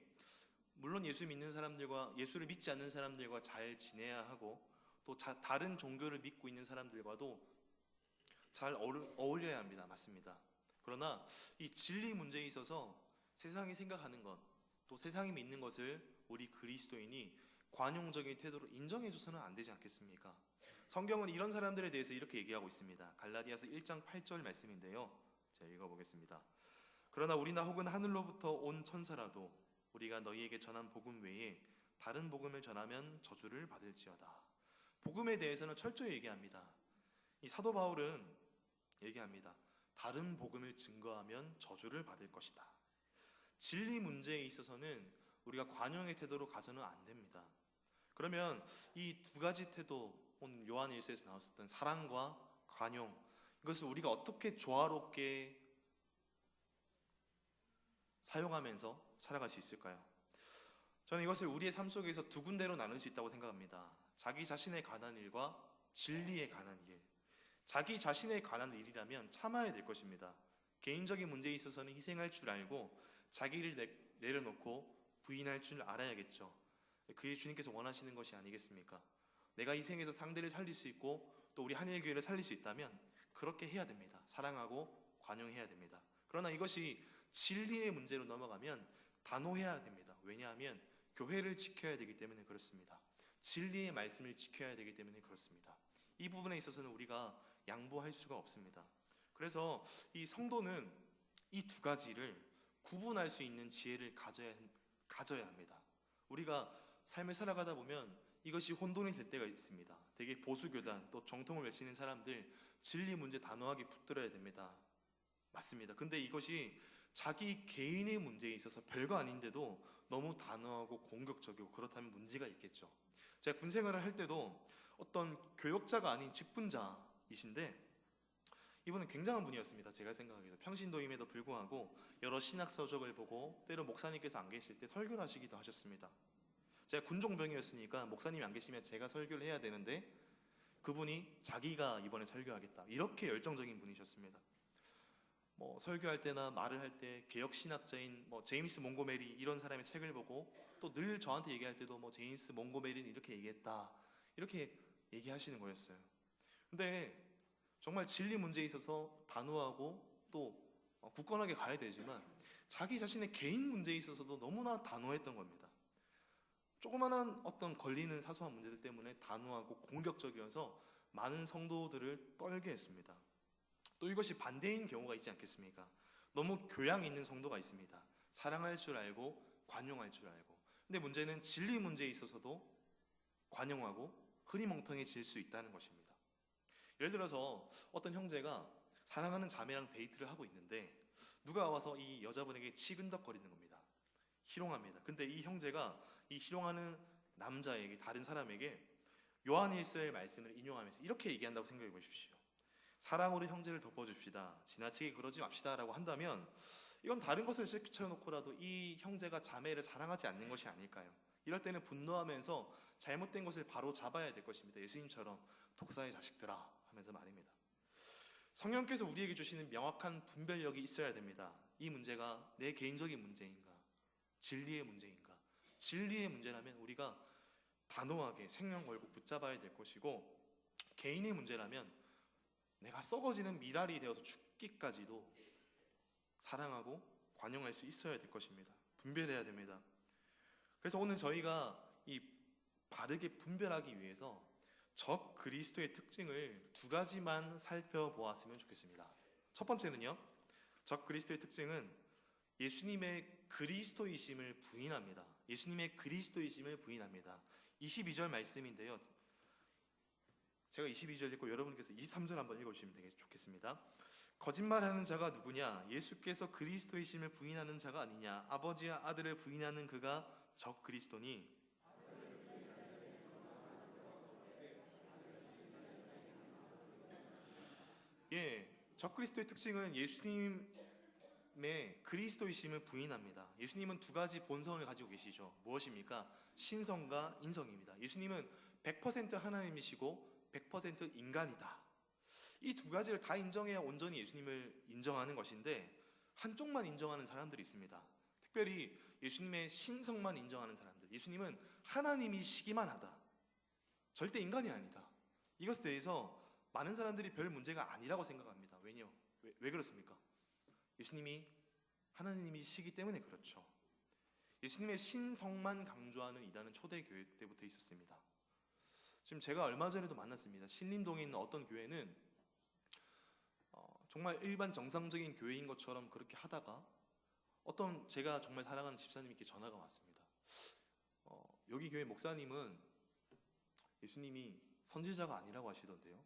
물론 예수 믿는 사람들과 예수를 믿지 않는 사람들과 잘 지내야 하고 또 다른 종교를 믿고 있는 사람들과도 잘 어울려야 합니다. 맞습니다. 그러나 이 진리 문제에 있어서 세상이 생각하는 것, 또 세상이 믿는 것을 우리 그리스도인이 관용적인 태도로 인정해줘서는 안 되지 않겠습니까? 성경은 이런 사람들에 대해서 이렇게 얘기하고 있습니다. 갈라디아서 1장 8절 말씀인데요. 제가 읽어보겠습니다. 그러나 우리나 혹은 하늘로부터 온 천사라도 우리가 너희에게 전한 복음 외에 다른 복음을 전하면 저주를 받을지어다. 복음에 대해서는 철저히 얘기합니다. 이 사도 바울은 얘기합니다. 다른 복음을 증거하면 저주를 받을 것이다. 진리 문제에 있어서는 우리가 관용의 태도로 가서는 안 됩니다. 그러면 이 두 가지 태도, 오늘 요한 1서에서 나왔었던 사랑과 관용, 이것을 우리가 어떻게 조화롭게 사용하면서 살아갈 수 있을까요? 저는 이것을 우리의 삶 속에서 두 군데로 나눌 수 있다고 생각합니다. 자기 자신에 관한 일과 진리에 관한 일. 자기 자신에 관한 일이라면 참아야 될 것입니다. 개인적인 문제에 있어서는 희생할 줄 알고 자기를 내려놓고 부인할 줄 알아야겠죠. 그게 주님께서 원하시는 것이 아니겠습니까? 내가 희생해서 상대를 살릴 수 있고 또 우리 한일교회를 살릴 수 있다면 그렇게 해야 됩니다. 사랑하고 관용해야 됩니다. 그러나 이것이 진리의 문제로 넘어가면 단호해야 됩니다. 왜냐하면 교회를 지켜야 되기 때문에 그렇습니다. 진리의 말씀을 지켜야 되기 때문에 그렇습니다. 이 부분에 있어서는 우리가 양보할 수가 없습니다. 그래서 이 성도는 이 두 가지를 구분할 수 있는 지혜를 가져야 합니다. 우리가 삶을 살아가다 보면 이것이 혼돈이 될 때가 있습니다. 되게 보수교단 또 정통을 외치는 사람들 진리 문제 단호하게 붙들어야 됩니다. 맞습니다. 근데 이것이 자기 개인의 문제에 있어서 별거 아닌데도 너무 단호하고 공격적이고 그렇다면 문제가 있겠죠. 제가 군 생활을 할 때도 어떤 교역자가 아닌 직분자이신데 이분은 굉장한 분이었습니다. 제가 생각하기에도 평신도임에도 불구하고 여러 신학 서적을 보고 때로 목사님께서 안 계실 때 설교를 하시기도 하셨습니다. 제가 군종병이었으니까 목사님이 안 계시면 제가 설교를 해야 되는데 그분이 자기가 이번에 설교하겠다 이렇게 열정적인 분이셨습니다. 설교할 때나 말을 할 때 개혁 신학자인 제임스 몽고메리 이런 사람의 책을 보고 또 늘 저한테 얘기할 때도 제임스 몽고메리는 이렇게 얘기했다 이렇게 얘기하시는 거였어요. 근데 정말 진리 문제에 있어서 단호하고 또 굳건하게 가야 되지만 자기 자신의 개인 문제에 있어서도 너무나 단호했던 겁니다. 조그마한 어떤 걸리는 사소한 문제들 때문에 단호하고 공격적이어서 많은 성도들을 떨게 했습니다. 또 이것이 반대인 경우가 있지 않겠습니까? 너무 교양 있는 성도가 있습니다. 사랑할 줄 알고 관용할 줄 알고. 근데 문제는 진리 문제에 있어서도 관용하고 흐리멍텅해질 수 있다는 것입니다. 예를 들어서 어떤 형제가 사랑하는 자매랑 데이트를 하고 있는데 누가 와서 이 여자분에게 치근덕거리는 겁니다. 희롱합니다. 근데 이 형제가 이 희롱하는 남자에게 다른 사람에게 요한일서의 말씀을 인용하면서 이렇게 얘기한다고 생각해 보십시오. 사랑으로 형제를 덮어줍시다. 지나치게 그러지 맙시다 라고 한다면 이건 다른 것을 제쳐놓고라도 이 형제가 자매를 사랑하지 않는 것이 아닐까요? 이럴 때는 분노하면서 잘못된 것을 바로 잡아야 될 것입니다. 예수님처럼 독사의 자식들아 하면서 말입니다. 성령께서 우리에게 주시는 명확한 분별력이 있어야 됩니다. 이 문제가 내 개인적인 문제인가? 진리의 문제인가? 진리의 문제라면 우리가 단호하게 생명 걸고 붙잡아야 될 것이고, 개인의 문제라면 내가 썩어지는 미랄이 되어서 죽기까지도 사랑하고 관용할 수 있어야 될 것입니다. 분별해야 됩니다. 그래서 오늘 저희가 이 바르게 분별하기 위해서 적 그리스도의 특징을 두 가지만 살펴보았으면 좋겠습니다. 첫 번째는요, 적 그리스도의 특징은 예수님의 그리스도이심을 부인합니다. 예수님의 그리스도이심을 부인합니다. 22절 말씀인데요, 제가 22절 읽고 여러분께서 23절 한번 읽어주시면 좋겠습니다. 거짓말하는 자가 누구냐? 예수께서 그리스도이심을 부인하는 자가 아니냐? 아버지와 아들을 부인하는 그가 적 그리스도니. 적 그리스도의 특징은 예수님의 그리스도이심을 부인합니다. 예수님은 두 가지 본성을 가지고 계시죠. 무엇입니까? 신성과 인성입니다. 예수님은 100% 하나님이시고 100% 인간이다. 이 두 가지를 다 인정해야 온전히 예수님을 인정하는 것인데, 한쪽만 인정하는 사람들이 있습니다. 특별히 예수님의 신성만 인정하는 사람들. 예수님은 하나님이시기만 하다, 절대 인간이 아니다. 이것에 대해서 많은 사람들이 별 문제가 아니라고 생각합니다. 왜 그렇습니까? 예수님이 하나님이시기 때문에 그렇죠. 예수님의 신성만 강조하는 이단은 초대교회 때부터 있었습니다. 지금 제가 얼마 전에도 만났습니다. 신림동에 있는 어떤 교회는 정말 일반 정상적인 교회인 것처럼 그렇게 하다가 어떤 제가 정말 사랑하는 집사님께 전화가 왔습니다. 여기 교회 목사님은 예수님이 선지자가 아니라고 하시던데요.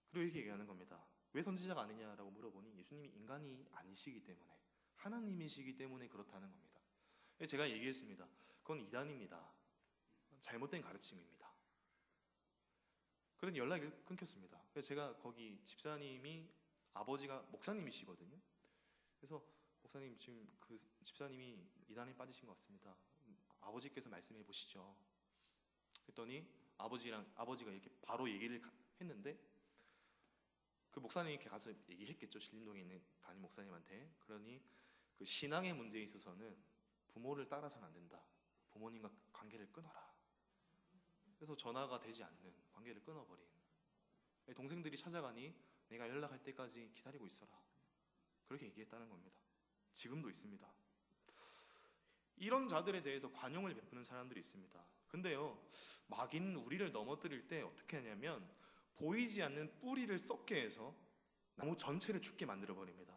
그리고 이렇게 얘기하는 겁니다. 왜 선지자가 아니냐라고 물어보니 예수님이 인간이 아니시기 때문에, 하나님이시기 때문에 그렇다는 겁니다. 제가 얘기했습니다. 그건 이단입니다. 잘못된 가르침입니다. 그런데 연락이 끊겼습니다. 그래서 제가 거기 집사님이 아버지가 목사님이시거든요. 그래서 목사님, 지금 그 집사님이 이단에 빠지신 것 같습니다. 아버지께서 말씀해 보시죠. 그랬더니 아버지가 이렇게 바로 얘기를 했는데, 그 목사님께 가서 얘기했겠죠. 신림동에 있는 담임 목사님한테. 그러니 그 신앙의 문제에 있어서는 부모를 따라서는 안 된다. 부모님과 관계를 끊어라. 그래서 전화가 되지 않는 관계를 끊어버린, 동생들이 찾아가니 내가 연락할 때까지 기다리고 있어라, 그렇게 얘기했다는 겁니다. 지금도 있습니다. 이런 자들에 대해서 관용을 베푸는 사람들이 있습니다. 근데요, 마귀는 우리를 넘어뜨릴 때 어떻게 하냐면 보이지 않는 뿌리를 썩게 해서 나무 전체를 죽게 만들어버립니다.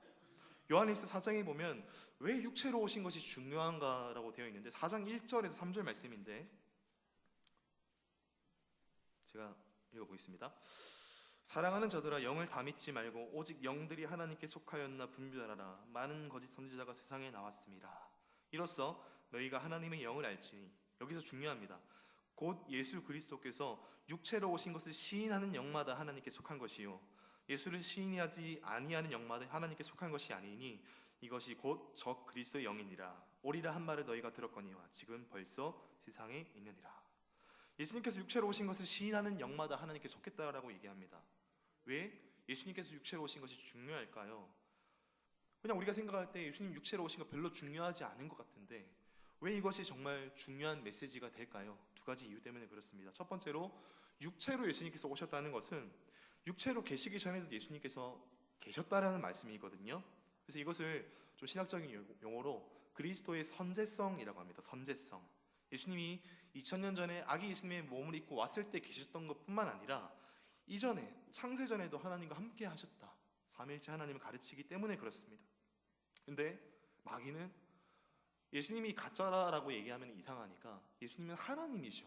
요한일서 4장에 보면 왜 육체로 오신 것이 중요한가라고 되어 있는데, 4장 1절에서 3절 말씀인데 제가 읽어보겠습니다. 사랑하는 자들아, 영을 다 믿지 말고 오직 영들이 하나님께 속하였나 분별하라. 많은 거짓 선지자가 세상에 나왔습니다. 이로써 너희가 하나님의 영을 알지니. 여기서 중요합니다. 곧 예수 그리스도께서 육체로 오신 것을 시인하는 영마다 하나님께 속한 것이요, 예수를 시인하지 아니하는 영마다 하나님께 속한 것이 아니니 이것이 곧 적 그리스도의 영이니라. 오리라 한 말을 너희가 들었거니와 지금 벌써 세상에 있느니라. 예수님께서 육체로 오신 것을 시인하는 영마다 하나님께 속했다라고 얘기합니다. 왜 예수님께서 육체로 오신 것이 중요할까요? 그냥 우리가 생각할 때 예수님 육체로 오신 거 별로 중요하지 않은 것 같은데, 왜 이것이 정말 중요한 메시지가 될까요? 두 가지 이유 때문에 그렇습니다. 첫 번째로, 육체로 예수님께서 오셨다는 것은 육체로 계시기 전에도 예수님께서 계셨다라는 말씀이거든요. 그래서 이것을 좀 신학적인 용어로 그리스도의 선제성이라고 합니다. 선제성. 예수님이 2000년 전에 아기 예수님의 몸을 입고 왔을 때 계셨던 것뿐만 아니라 이전에 창세전에도 하나님과 함께 하셨다. 삼위일체 하나님을 가르치기 때문에 그렇습니다. 근데 마귀는 예수님이 가짜라고 얘기하면 이상하니까 예수님은 하나님이셔,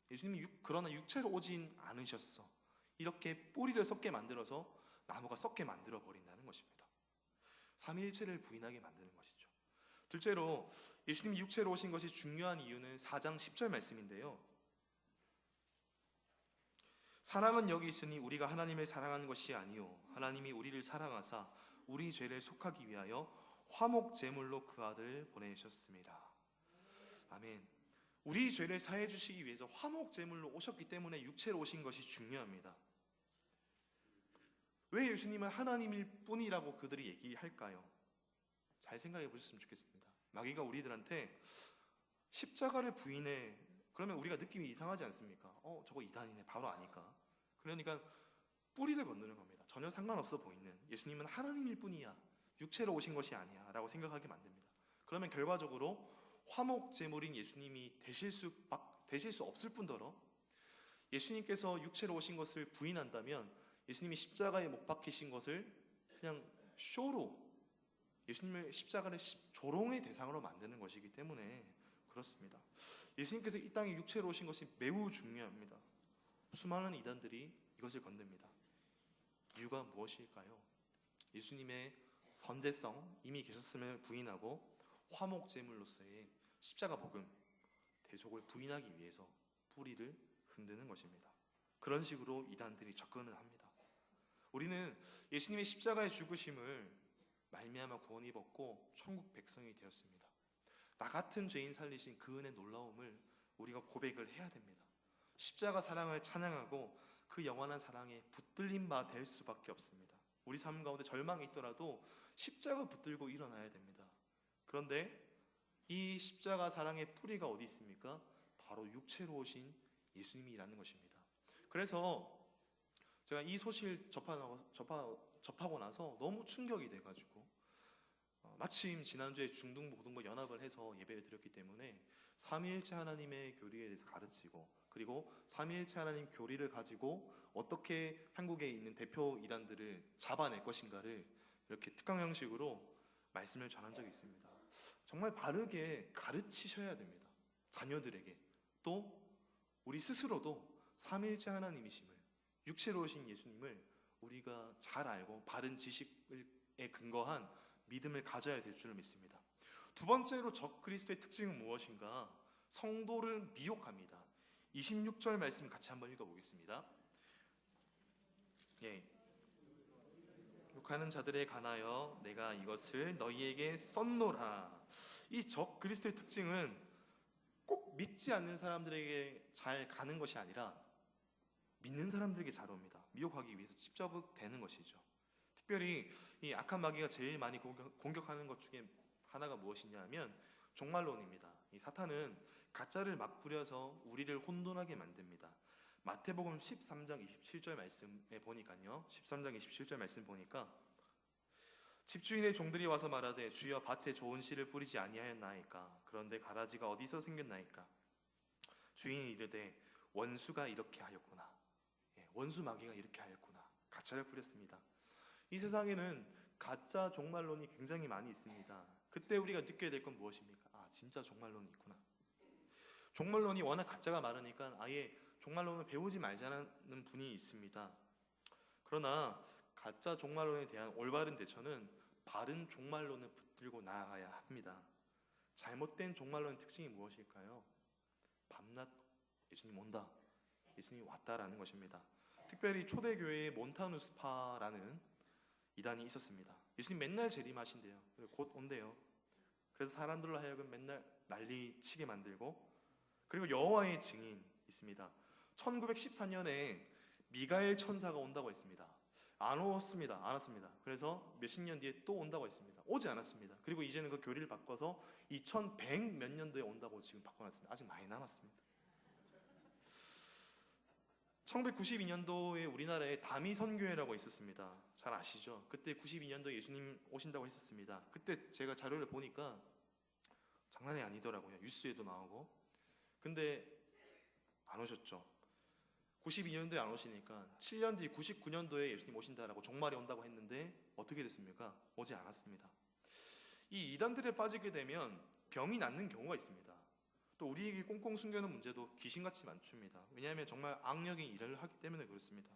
예수님이 그러나 육체로 오진 않으셨어, 이렇게 뿌리를 썩게 만들어서 나무가 썩게 만들어 버린다는 것입니다. 삼위일체를 부인하게 만드는 것이죠. 둘째로, 예수님이 육체로 오신 것이 중요한 이유는 4장 10절 말씀인데요, 사랑은 여기 있으니 우리가 하나님을 사랑한 것이 아니요 하나님이 우리를 사랑하사 우리 죄를 속하기 위하여 화목 제물로 그 아들을 보내셨습니다. 아멘. 우리 죄를 사해 주시기 위해서 화목 제물로 오셨기 때문에 육체로 오신 것이 중요합니다. 왜 예수님은 하나님일 뿐이라고 그들이 얘기할까요? 잘 생각해 보셨으면 좋겠습니다. 마귀가 우리들한테 십자가를 부인해, 그러면 우리가 느낌이 이상하지 않습니까? 저거 이단이네, 바로 아니까. 그러니까 뿌리를 건드는 겁니다. 전혀 상관없어 보이는, 예수님은 하나님일 뿐이야, 육체로 오신 것이 아니야 라고 생각하게 만듭니다. 그러면 결과적으로 화목 제물인 예수님이 되실 수 없을 뿐더러 예수님께서 육체로 오신 것을 부인한다면 예수님이 십자가에 못 박히신 것을 그냥 쇼로, 예수님의 십자가를 조롱의 대상으로 만드는 것이기 때문에 그렇습니다. 예수님께서 이 땅에 육체로 오신 것이 매우 중요합니다. 수많은 이단들이 이것을 건듭니다. 이유가 무엇일까요? 예수님의 선제성, 이미 계셨음을 부인하고 화목 제물로서의 십자가 복음, 대속을 부인하기 위해서 뿌리를 흔드는 것입니다. 그런 식으로 이단들이 접근을 합니다. 우리는 예수님의 십자가의 죽으심을 말미암아 구원 입었고 천국 백성이 되었습니다. 나 같은 죄인 살리신 그 은혜의 놀라움을 우리가 고백을 해야 됩니다. 십자가 사랑을 찬양하고 그 영원한 사랑에 붙들린 바 될 수밖에 없습니다. 우리 삶 가운데 절망이 있더라도 십자가 붙들고 일어나야 됩니다. 그런데 이 십자가 사랑의 뿌리가 어디 있습니까? 바로 육체로 오신 예수님이라는 것입니다. 그래서 제가 이 소식을 접하고 나서 너무 충격이 돼가지고 마침 지난주에 중등고등부 연합을 해서 예배를 드렸기 때문에 삼위일체 하나님의 교리에 대해서 가르치고, 그리고 삼위일체 하나님 교리를 가지고 어떻게 한국에 있는 대표 이단들을 잡아낼 것인가를 이렇게 특강 형식으로 말씀을 전한 적이 있습니다. 정말 바르게 가르치셔야 됩니다. 자녀들에게. 또 우리 스스로도 삼위일체 하나님이심을, 육체로 오신 예수님을 우리가 잘 알고 바른 지식에 근거한 믿음을 가져야 될 줄을 믿습니다. 두 번째로 적그리스도의 특징은 무엇인가? 성도를 미혹합니다. 26절 말씀 같이 한번 읽어보겠습니다. 욕하는 자들에 관하여 내가 이것을 너희에게 썼노라. 이 적그리스도의 특징은 꼭 믿지 않는 사람들에게 잘 가는 것이 아니라 믿는 사람들에게 잘 옵니다. 미혹하기 위해서 집적되는 것이죠. 특별히 이 악한 마귀가 제일 많이 공격하는 것 중에 하나가 무엇이냐 하면 종말론입니다. 이 사탄은 가짜를 막 부려서 우리를 혼돈하게 만듭니다. 마태복음 13장 27절 말씀에 보니까요, 13장 27절 말씀 보니까 집주인의 종들이 와서 말하되 주여 밭에 좋은 씨를 뿌리지 아니하였나이까? 그런데 가라지가 어디서 생겼나이까? 주인이 이르되 원수가 이렇게 하였구나. 원수 마귀가 이렇게 하였구나. 가짜를 뿌렸습니다. 이 세상에는 가짜 종말론이 굉장히 많이 있습니다. 그때 우리가 느껴야 될 건 무엇입니까? 진짜 종말론이 있구나. 종말론이 워낙 가짜가 많으니까 아예 종말론을 배우지 말자는 분이 있습니다. 그러나 가짜 종말론에 대한 올바른 대처는 바른 종말론을 붙들고 나아가야 합니다. 잘못된 종말론의 특징이 무엇일까요? 밤낮 예수님 온다, 예수님이 왔다라는 것입니다. 특별히 초대교회에 몬타누스파라는 이단이 있었습니다. 예수님 맨날 재림하신대요. 곧 온대요. 그래서 사람들로 하여금 맨날 난리 치게 만들고, 그리고 여호와의 증인 있습니다. 1914년에 미가엘 천사가 온다고 했습니다. 안 왔습니다. 그래서 몇십 년 뒤에 또 온다고 했습니다. 오지 않았습니다. 그리고 이제는 그 교리를 바꿔서 2100 몇 년도에 온다고 지금 바꿔놨습니다. 아직 많이 남았습니다. 1992년도에 우리나라에 다미선교회라고 있었습니다. 잘 아시죠? 그때 92년도에 예수님 오신다고 했었습니다. 그때 제가 자료를 보니까 장난이 아니더라고요. 뉴스에도 나오고. 근데 안 오셨죠. 92년도에 안 오시니까 7년 뒤 99년도에 예수님 오신다라고 종말이 온다고 했는데 어떻게 됐습니까? 오지 않았습니다. 이 이단들에 빠지게 되면 병이 낫는 경우가 있습니다. 또 우리에게 꽁꽁 숨겨놓은 문제도 귀신같이 많습니다. 왜냐하면 정말 악력이 일을 하기 때문에 그렇습니다.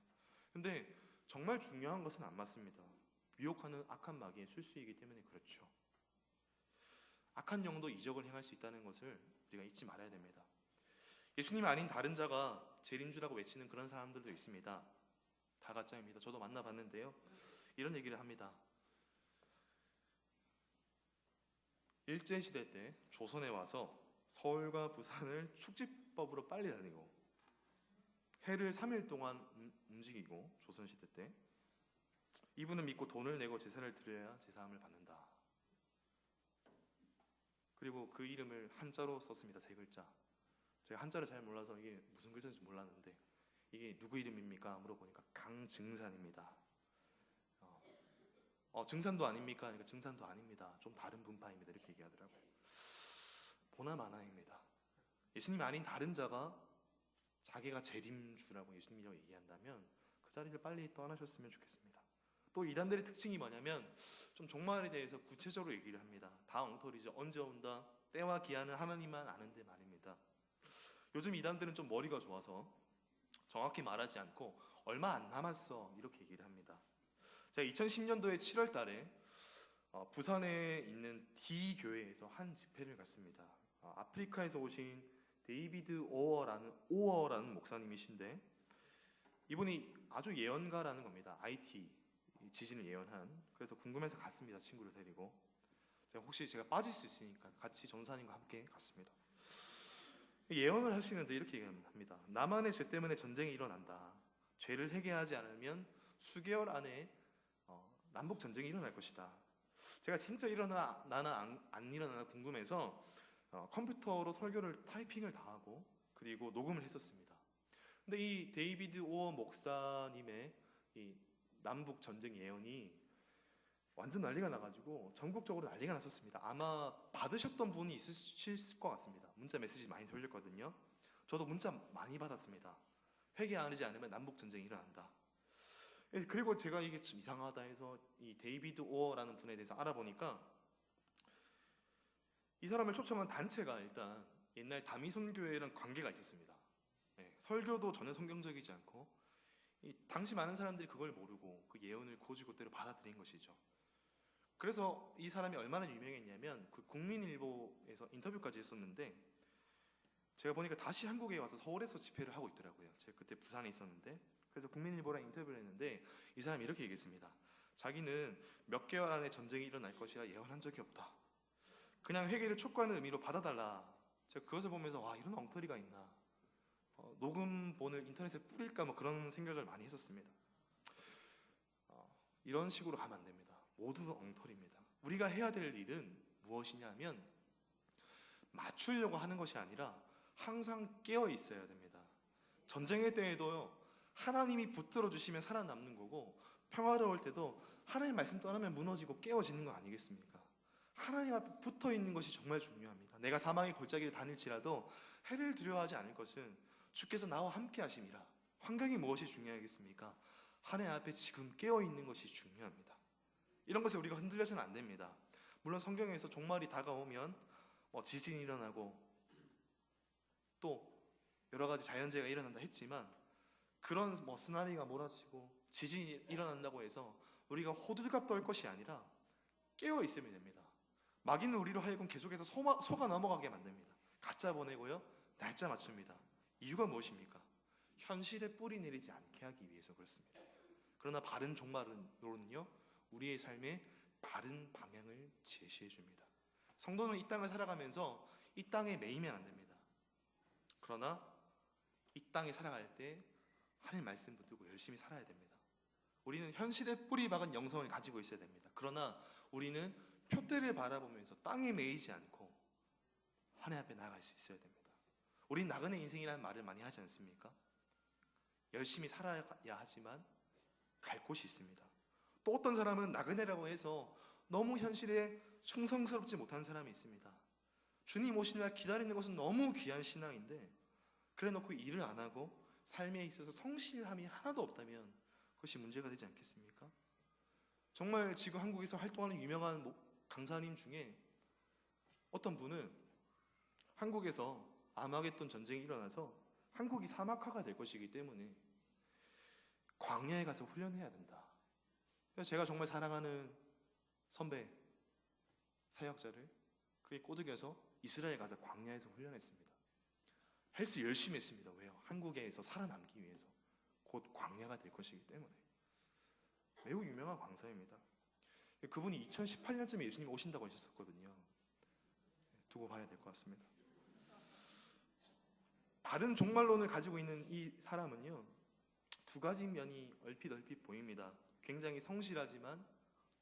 근데 정말 중요한 것은 안 맞습니다. 미혹하는 악한 마귀의 술수이기 때문에 그렇죠. 악한 영도 이적을 행할 수 있다는 것을 우리가 잊지 말아야 됩니다. 예수님 아닌 다른 자가 재림주라고 외치는 그런 사람들도 있습니다. 다 가짜입니다. 저도 만나봤는데요. 이런 얘기를 합니다. 일제시대 때 조선에 와서 서울과 부산을 축지법으로 빨리 다니고 해를 3일 동안 움직이고, 조선시대 때 이분은 믿고 돈을 내고 제사를 드려야 제사함을 받는다. 그리고 그 이름을 한자로 썼습니다. 3글자. 제가 한자를 잘 몰라서 이게 무슨 글자인지 몰랐는데 이게 누구 이름입니까? 물어보니까 강증산입니다. 증산도 아닙니까? 그러니까 증산도 아닙니다. 좀 다른 분파입니다. 이렇게 얘기하더라고요. 보나마나입니다. 예수님이 아닌 다른 자가 자기가 재림주라고 예수님이라고 얘기한다면 그 자리를 빨리 떠나셨으면 좋겠습니다. 또 이단들의 특징이 뭐냐면 좀 종말에 대해서 구체적으로 얘기를 합니다. 다 엉터리죠. 언제 온다, 때와 기한은 하나님만 아는데 말입니다. 요즘 이단들은 좀 머리가 좋아서 정확히 말하지 않고 얼마 안 남았어 이렇게 얘기를 합니다. 제가 2010년도에 7월 달에 부산에 있는 D 교회에서 한 집회를 갔습니다. 아프리카에서 오신 데이비드 오어라는 목사님이신데 이분이 아주 예언가라는 겁니다. IT 지진을 예언한. 그래서 궁금해서 갔습니다. 친구를 데리고. 혹시 제가 빠질 수 있으니까 같이 전사님과 함께 갔습니다. 예언을 하시는데 이렇게 얘기합니다. 나만의 죄 때문에 전쟁이 일어난다. 죄를 회개하지 않으면 수개월 안에 남북 전쟁이 일어날 것이다. 제가 진짜 일어나나 안 일어나나 궁금해서 컴퓨터로 설교를 타이핑을 다 하고 그리고 녹음을 했었습니다. 근데 이 데이비드 오어 목사님의 이 남북 전쟁 예언이 완전 난리가 나가지고 전국적으로 난리가 났었습니다. 아마 받으셨던 분이 있으실 것 같습니다. 문자 메시지 많이 돌렸거든요. 저도 문자 많이 받았습니다. 회개하지 않으면 남북 전쟁이 일어난다. 그리고 제가 이게 좀 이상하다 해서 이 데이비드 오어라는 분에 대해서 알아보니까 이 사람을 초청한 단체가 일단 옛날 다미선교회랑 관계가 있었습니다. 설교도 전혀 성경적이지 않고 당시 많은 사람들이 그걸 모르고 그 예언을 고지고대로 받아들인 것이죠. 그래서 이 사람이 얼마나 유명했냐면 그 국민일보에서 인터뷰까지 했었는데 제가 보니까 다시 한국에 와서 서울에서 집회를 하고 있더라고요. 제가 그때 부산에 있었는데 그래서 국민일보랑 인터뷰를 했는데 이 사람이 이렇게 얘기했습니다. 자기는 몇 개월 안에 전쟁이 일어날 것이라 예언한 적이 없다. 그냥 회개를 촉구하는 의미로 받아달라. 제가 그것을 보면서 와 이런 엉터리가 있나. 녹음본을 인터넷에 뿌릴까 뭐 그런 생각을 많이 했었습니다. 이런 식으로 가면 안 됩니다. 모두 엉터리입니다. 우리가 해야 될 일은 무엇이냐면 맞추려고 하는 것이 아니라 항상 깨어 있어야 됩니다. 전쟁의 때에도요. 하나님이 붙들어 주시면 살아남는 거고 평화로울 때도 하나님 말씀 떠나면 무너지고 깨어지는 거 아니겠습니까? 하나님 앞에 붙어 있는 것이 정말 중요합니다. 내가 사망의 골짜기를 다닐지라도 해를 두려워하지 않을 것은 주께서 나와 함께 하심이라. 환경이 무엇이 중요하겠습니까? 하나님 앞에 지금 깨어 있는 것이 중요합니다. 이런 것에 우리가 흔들려서는 안 됩니다. 물론 성경에서 종말이 다가오면 지진이 일어나고 또 여러 가지 자연재해가 일어난다 했지만 그런 쓰나미가 몰아치고 지진이 일어난다고 해서 우리가 호들갑 떨 것이 아니라 깨어 있으면 됩니다. 마귀는 우리로 하여금 계속해서 속아 넘어가게 만듭니다. 가짜 보내고요. 날짜 맞춥니다. 이유가 무엇입니까? 현실에 뿌리 내리지 않게 하기 위해서 그렇습니다. 그러나 바른 종말론은요. 우리의 삶에 바른 방향을 제시해 줍니다. 성도는 이 땅을 살아가면서 이 땅에 매이면 안 됩니다. 그러나 이 땅에 살아갈 때 하나님 말씀 붙들고 열심히 살아야 됩니다. 우리는 현실에 뿌리 박은 영성을 가지고 있어야 됩니다. 그러나 우리는 표대를 바라보면서 땅에 매이지 않고 하나님 앞에 나아갈 수 있어야 됩니다. 우린 나그네 인생이라는 말을 많이 하지 않습니까? 열심히 살아야 하지만 갈 곳이 있습니다. 또 어떤 사람은 나그네라고 해서 너무 현실에 충성스럽지 못한 사람이 있습니다. 주님 오실 날 기다리는 것은 너무 귀한 신앙인데 그래 놓고 일을 안 하고 삶에 있어서 성실함이 하나도 없다면 그것이 문제가 되지 않겠습니까? 정말 지금 한국에서 활동하는 유명한 강사님 중에 어떤 분은 한국에서 아마겟돈 전쟁이 일어나서 한국이 사막화가 될 것이기 때문에 광야에 가서 훈련해야 된다. 그래서 제가 정말 사랑하는 선배 사역자를 그렇게 꼬드겨서 이스라엘 가서 광야에서 훈련했습니다. 헬스 열심히 했습니다. 왜요? 한국에서 살아남기 위해서. 곧 광야가 될 것이기 때문에. 매우 유명한 강사입니다. 그분이 2018년쯤에 예수님 오신다고 하셨었거든요. 두고 봐야 될 것 같습니다. 바른 종말론을 가지고 있는 이 사람은요. 두 가지 면이 얼핏 보입니다. 굉장히 성실하지만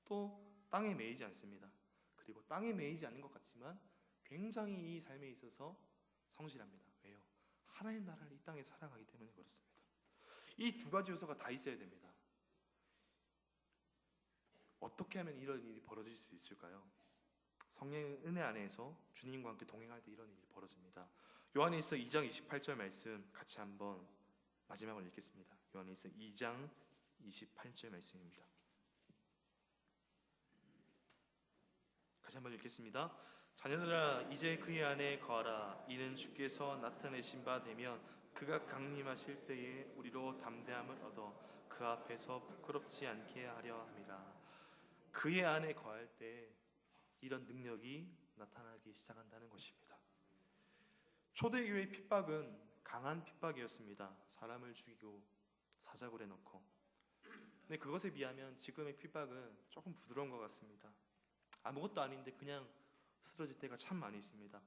또 땅에 매이지 않습니다. 그리고 땅에 매이지 않는 것 같지만 굉장히 이 삶에 있어서 성실합니다. 왜요? 하나님 나라를 이 땅에 살아가기 때문에 그렇습니다. 이 두 가지 요소가 다 있어야 됩니다. 어떻게 하면 이런 일이 벌어질 수 있을까요? 성령의 은혜 안에서 주님과 함께 동행할 때 이런 일이 벌어집니다. 요한일서 2장 28절 말씀 같이 한번 마지막으로 읽겠습니다. 요한일서 2장 28절 말씀입니다. 다시 한번 읽겠습니다. 자녀들아 이제 그의 안에 거하라. 이는 주께서 나타내신 바 되면 그가 강림하실 때에 우리로 담대함을 얻어 그 앞에서 부끄럽지 않게 하려 함이라. 그의 안에 거할 때 이런 능력이 나타나기 시작한다는 것입니다. 초대교회의 핍박은 강한 핍박이었습니다. 사람을 죽이고 사자굴에 넣고. 근데 그것에 비하면 지금의 핍박은 조금 부드러운 것 같습니다. 아무것도 아닌데 그냥 쓰러질 때가 참 많이 있습니다.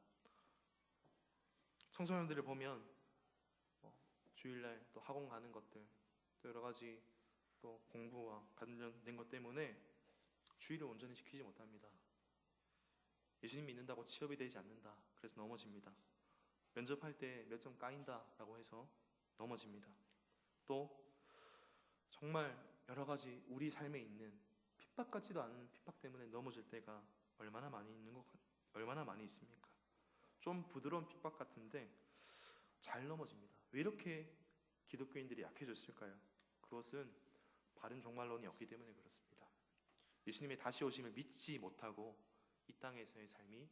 청소년들을 보면 주일날 또 학원 가는 것들, 또 여러 가지 또 공부와 관련된 것 때문에 주일을 온전히 지키지 못합니다. 예수님 믿는다고 취업이 되지 않는다. 그래서 넘어집니다. 면접할 때 몇 점 까인다라고 해서 넘어집니다. 또 정말 여러 가지 우리 삶에 있는 핍박 같지도 않은 핍박 때문에 넘어질 때가 얼마나 많이 있습니까? 좀 부드러운 핍박 같은데 잘 넘어집니다. 왜 이렇게 기독교인들이 약해졌을까요? 그것은 바른 종말론이 없기 때문에 그렇습니다. 예수님의 다시 오심을 믿지 못하고 이 땅에서의 삶이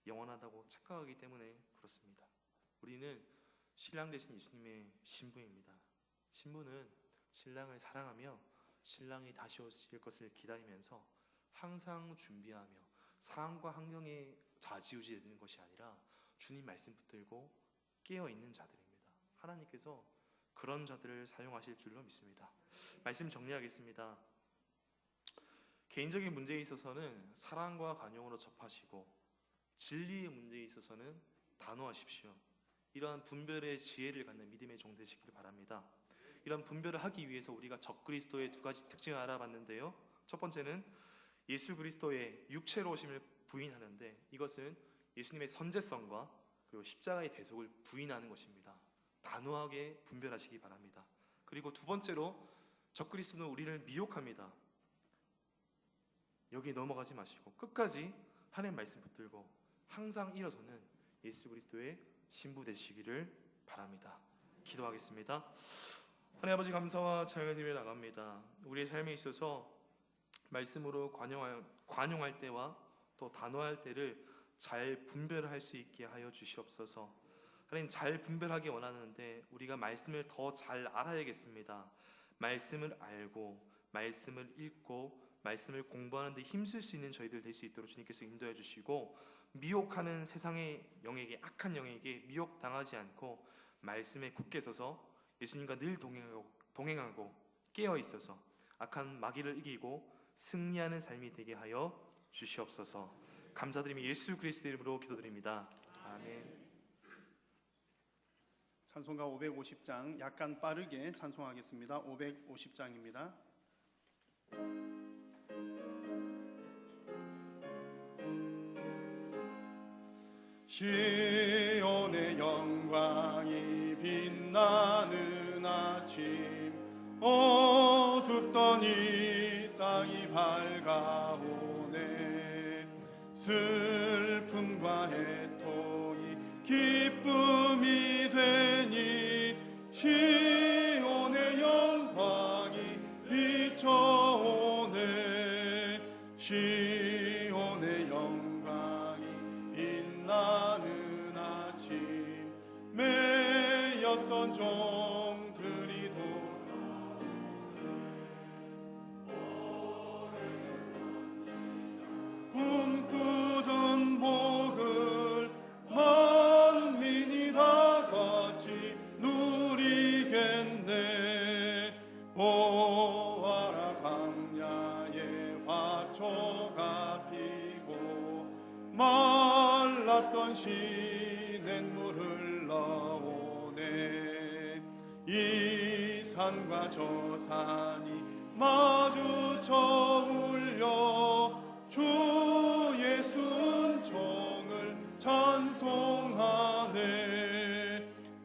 영원하다고 착각하기 때문에 그렇습니다. 우리는 신랑 되신 예수님의 신부입니다. 신부는 신랑을 사랑하며 신랑이 다시 오실 것을 기다리면서 항상 준비하며 상황과 환경에 좌지우지되는 것이 아니라 주님 말씀 붙들고 깨어있는 자들입니다. 하나님께서 그런 자들을 사용하실 줄로 믿습니다. 말씀 정리하겠습니다. 개인적인 문제에 있어서는 사랑과 관용으로 접하시고 진리의 문제에 있어서는 단호하십시오. 이러한 분별의 지혜를 갖는 믿음의 종 되시길 바랍니다. 이런 분별을 하기 위해서 우리가 적그리스도의 두 가지 특징을 알아봤는데요. 첫 번째는 예수 그리스도의 육체로 오심을 부인하는데 이것은 예수님의 선제성과 그리고 십자가의 대속을 부인하는 것입니다. 단호하게 분별하시기 바랍니다. 그리고 두 번째로 적그리스도는 우리를 미혹합니다. 여기에 넘어가지 마시고 끝까지 하나님 말씀 붙들고 항상 일어서는 예수 그리스도의 신부 되시기를 바랍니다. 기도하겠습니다. 하나님 아버지 감사와 찬양을 드리며 나갑니다. 우리의 삶에 있어서 말씀으로 관용할 때와 또 단호할 때를 잘 분별할 수 있게 하여 주시옵소서. 하나님 잘 분별하기 원하는데 우리가 말씀을 더 잘 알아야겠습니다. 말씀을 알고 말씀을 읽고 말씀을 공부하는 데 힘쓸 수 있는 저희들 될 수 있도록 주님께서 인도해 주시고 미혹하는 세상의 영에게 악한 영에게 미혹당하지 않고 말씀에 굳게 서서 예수님과 늘 동행하고 깨어 있어서 악한 마귀를 이기고 승리하는 삶이 되게 하여 주시옵소서. 감사드리며 예수 그리스도의 이름으로 기도드립니다. 아멘. 찬송가 550장 약간 빠르게 찬송하겠습니다. 550장입니다. 시온의 영광이 빛나는 아침 어둡던 이 땅이 밝아오네. 슬픔과 애통이 기쁨이 되니 시온의 영광이 비춰오네. 시온의 영광이 빛나는 아침 매였던 종들이 꿈꾸던 복을 만민이 다 같이 누리겠네. 보아라 광야에 화초가 피고 말랐던 시냇물 흘러오네. 이 산과 저 산이 마주쳐 울려 주 예수 은총을 찬송하네.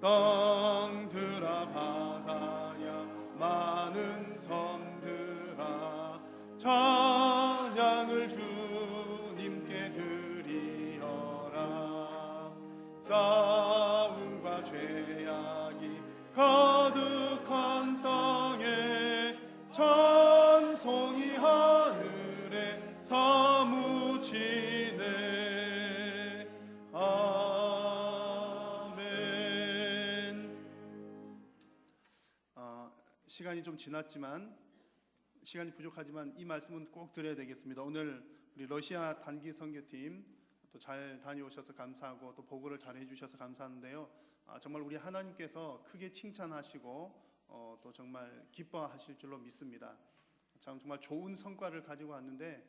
땅들아 바다야 많은 섬들아 찬양을 주님께 드리어라. 싸움과 죄악이 가득한 땅에 찬송이 하늘에 사무치네. 시간이 좀 지났지만 시간이 부족하지만 이 말씀은 꼭 드려야 되겠습니다. 오늘 우리 러시아 단기 선교팀 또 잘 다녀오셔서 감사하고 또 보고를 잘 해주셔서 감사하는데요. 정말 우리 하나님께서 크게 칭찬하시고 또 정말 기뻐하실 줄로 믿습니다. 정말 좋은 성과를 가지고 왔는데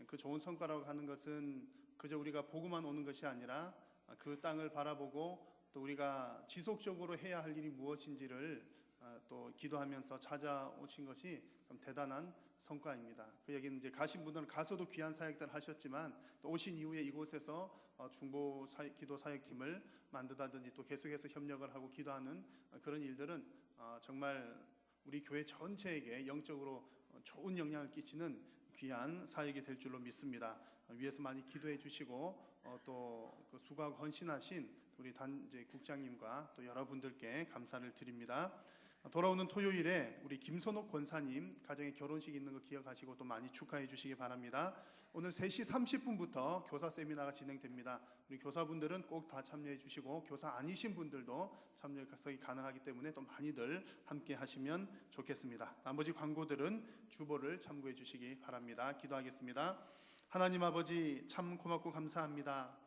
그 좋은 성과라고 하는 것은 그저 우리가 보고만 오는 것이 아니라 그 땅을 바라보고 또 우리가 지속적으로 해야 할 일이 무엇인지를 또 기도하면서 찾아오신 것이 참 대단한 성과입니다. 그 얘기는 이제 가신 분들은 가서도 귀한 사역들 하셨지만 또 오신 이후에 이곳에서 중보 기도 사역팀을 만들다든지 또 계속해서 협력을 하고 기도하는 그런 일들은 정말 우리 교회 전체에게 영적으로 좋은 영향을 끼치는 귀한 사역이 될 줄로 믿습니다. 위에서 많이 기도해 주시고 또 그 수고하고 헌신하신 우리 단제 국장님과 또 여러분들께 감사를 드립니다. 돌아오는 토요일에 우리 김선옥 권사님 가정에 결혼식 있는 거 기억하시고 또 많이 축하해 주시기 바랍니다. 오늘 3시 30분부터 교사 세미나가 진행됩니다. 우리 교사분들은 꼭 다 참여해 주시고 교사 아니신 분들도 참여가 가능하기 때문에 또 많이들 함께 하시면 좋겠습니다. 나머지 광고들은 주보를 참고해 주시기 바랍니다. 기도하겠습니다. 하나님 아버지 참 고맙고 감사합니다.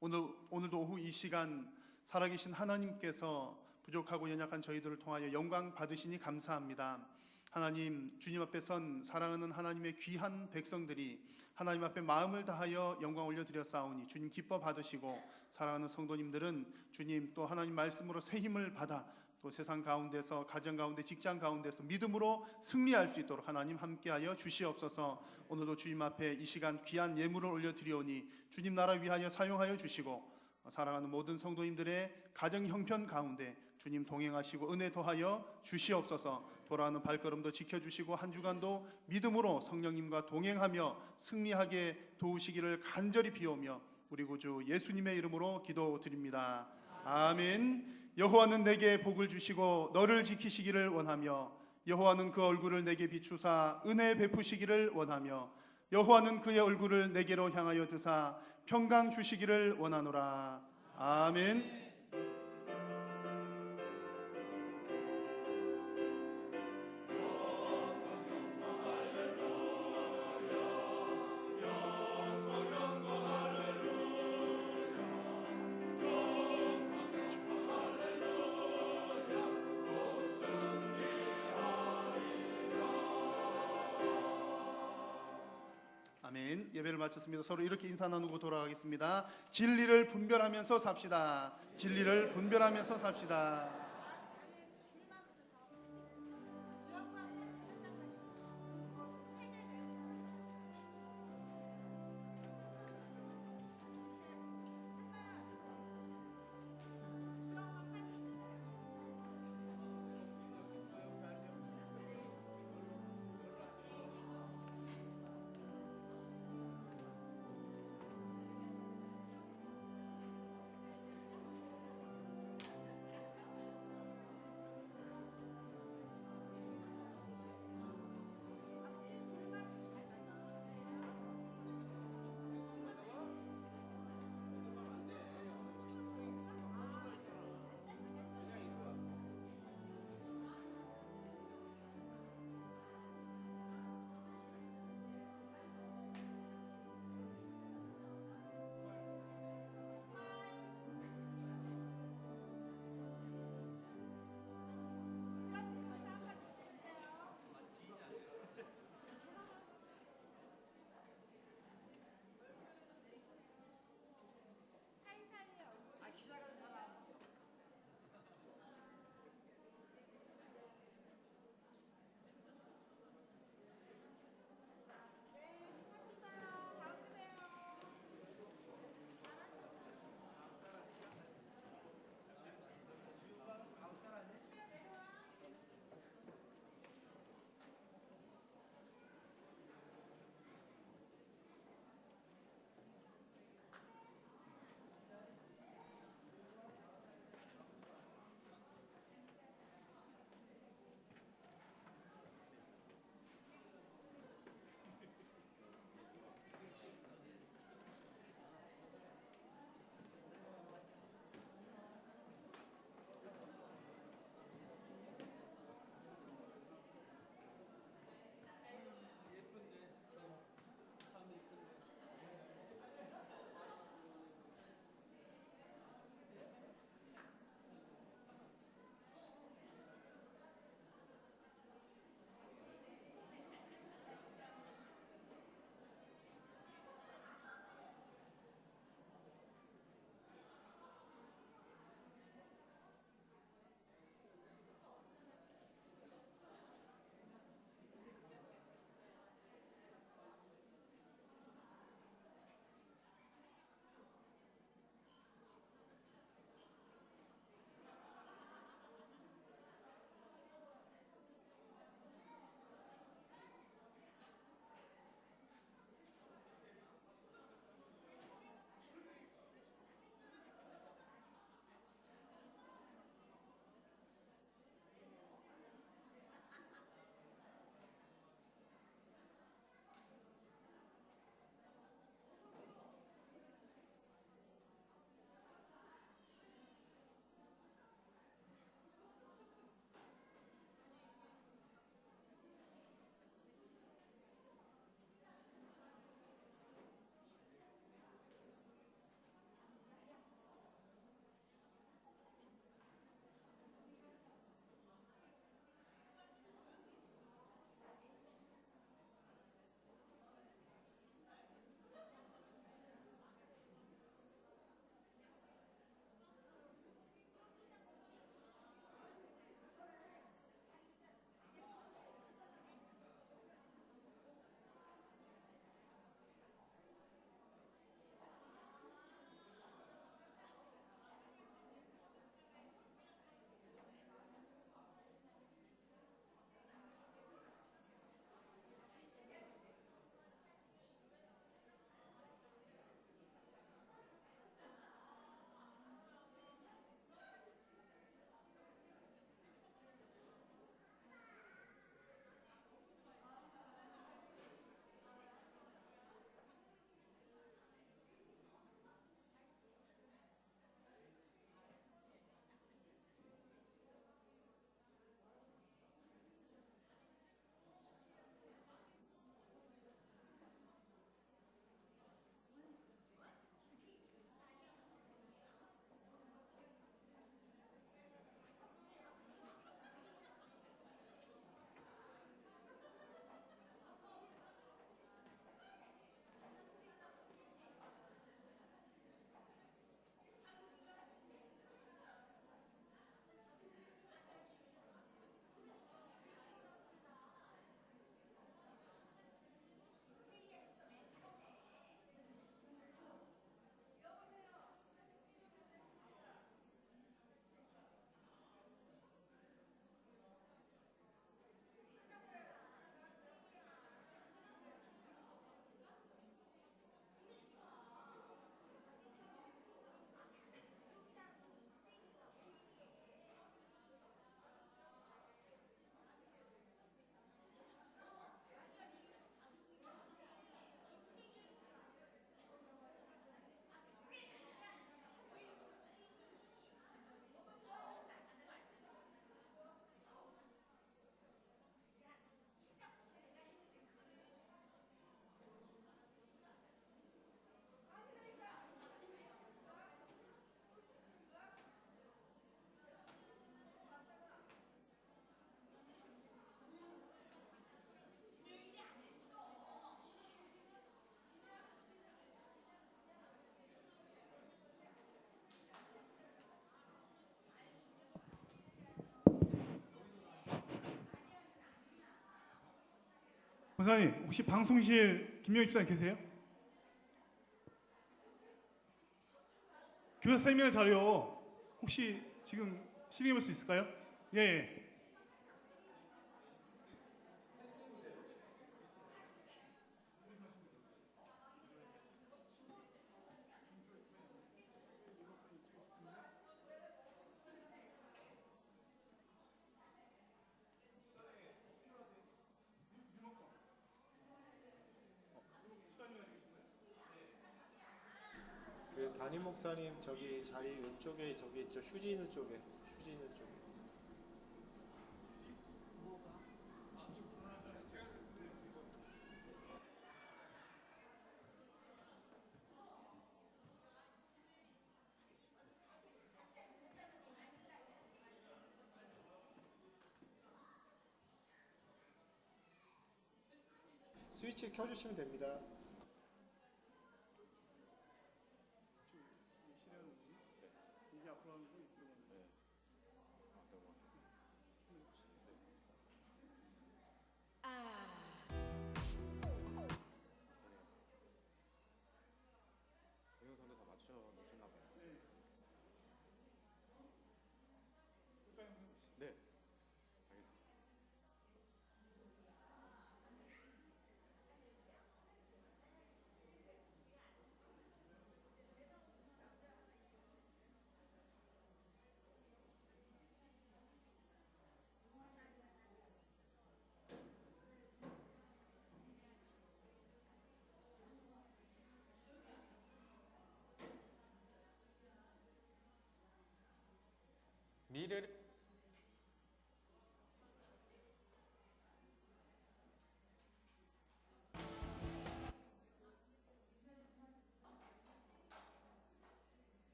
오늘도 오후 이 시간 살아계신 하나님께서 부족하고 연약한 저희들을 통하여 영광 받으시니 감사합니다. 하나님, 주님 앞에 선 사랑하는 하나님의 귀한 백성들이 하나님 앞에 마음을 다하여 영광 올려드렸사오니 주님 기뻐 받으시고, 사랑하는 성도님들은 주님 또 하나님 말씀으로 새 힘을 받아 또 세상 가운데서, 가정 가운데, 직장 가운데서 믿음으로 승리할 수 있도록 하나님 함께하여 주시옵소서. 오늘도 주님 앞에 이 시간 귀한 예물을 올려드리오니 주님 나라 위하여 사용하여 주시고, 사랑하는 모든 성도님들의 가정 형편 가운데 주님 동행하시고 은혜 더하여 주시옵소서. 돌아오는 발걸음도 지켜주시고 한 주간도 믿음으로 성령님과 동행하며 승리하게 도우시기를 간절히 비오며 우리 구주 예수님의 이름으로 기도드립니다. 아멘. 여호와는 내게 복을 주시고 너를 지키시기를 원하며, 여호와는 그 얼굴을 내게 비추사 은혜 베푸시기를 원하며, 여호와는 그의 얼굴을 내게로 향하여 드사 평강 주시기를 원하노라. 아멘. 아멘. 예배를 마쳤습니다. 서로 이렇게 인사 나누고 돌아가겠습니다. 진리를 분별하면서 삽시다. 진리를 분별하면서 삽시다. 권사님, 혹시 방송실 김영희 집사님 계세요? 교사 세미나 자료 혹시 지금 실행해 볼 수 있을까요? 예, 예. 그 담임 목사님 저기 자리 왼쪽에 저기 있죠. 휴지 있는 쪽에. 휴지 있는 쪽에. 스위치 켜주시면 됩니다. 동영상도 다 맞춰 놓쳤나 봐요. 네, 알겠습니다. 미래를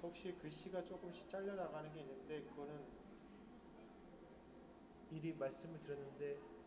혹시 글씨가 조금씩 잘려 나가는 게 있는데 그거는 미리 말씀을 드렸는데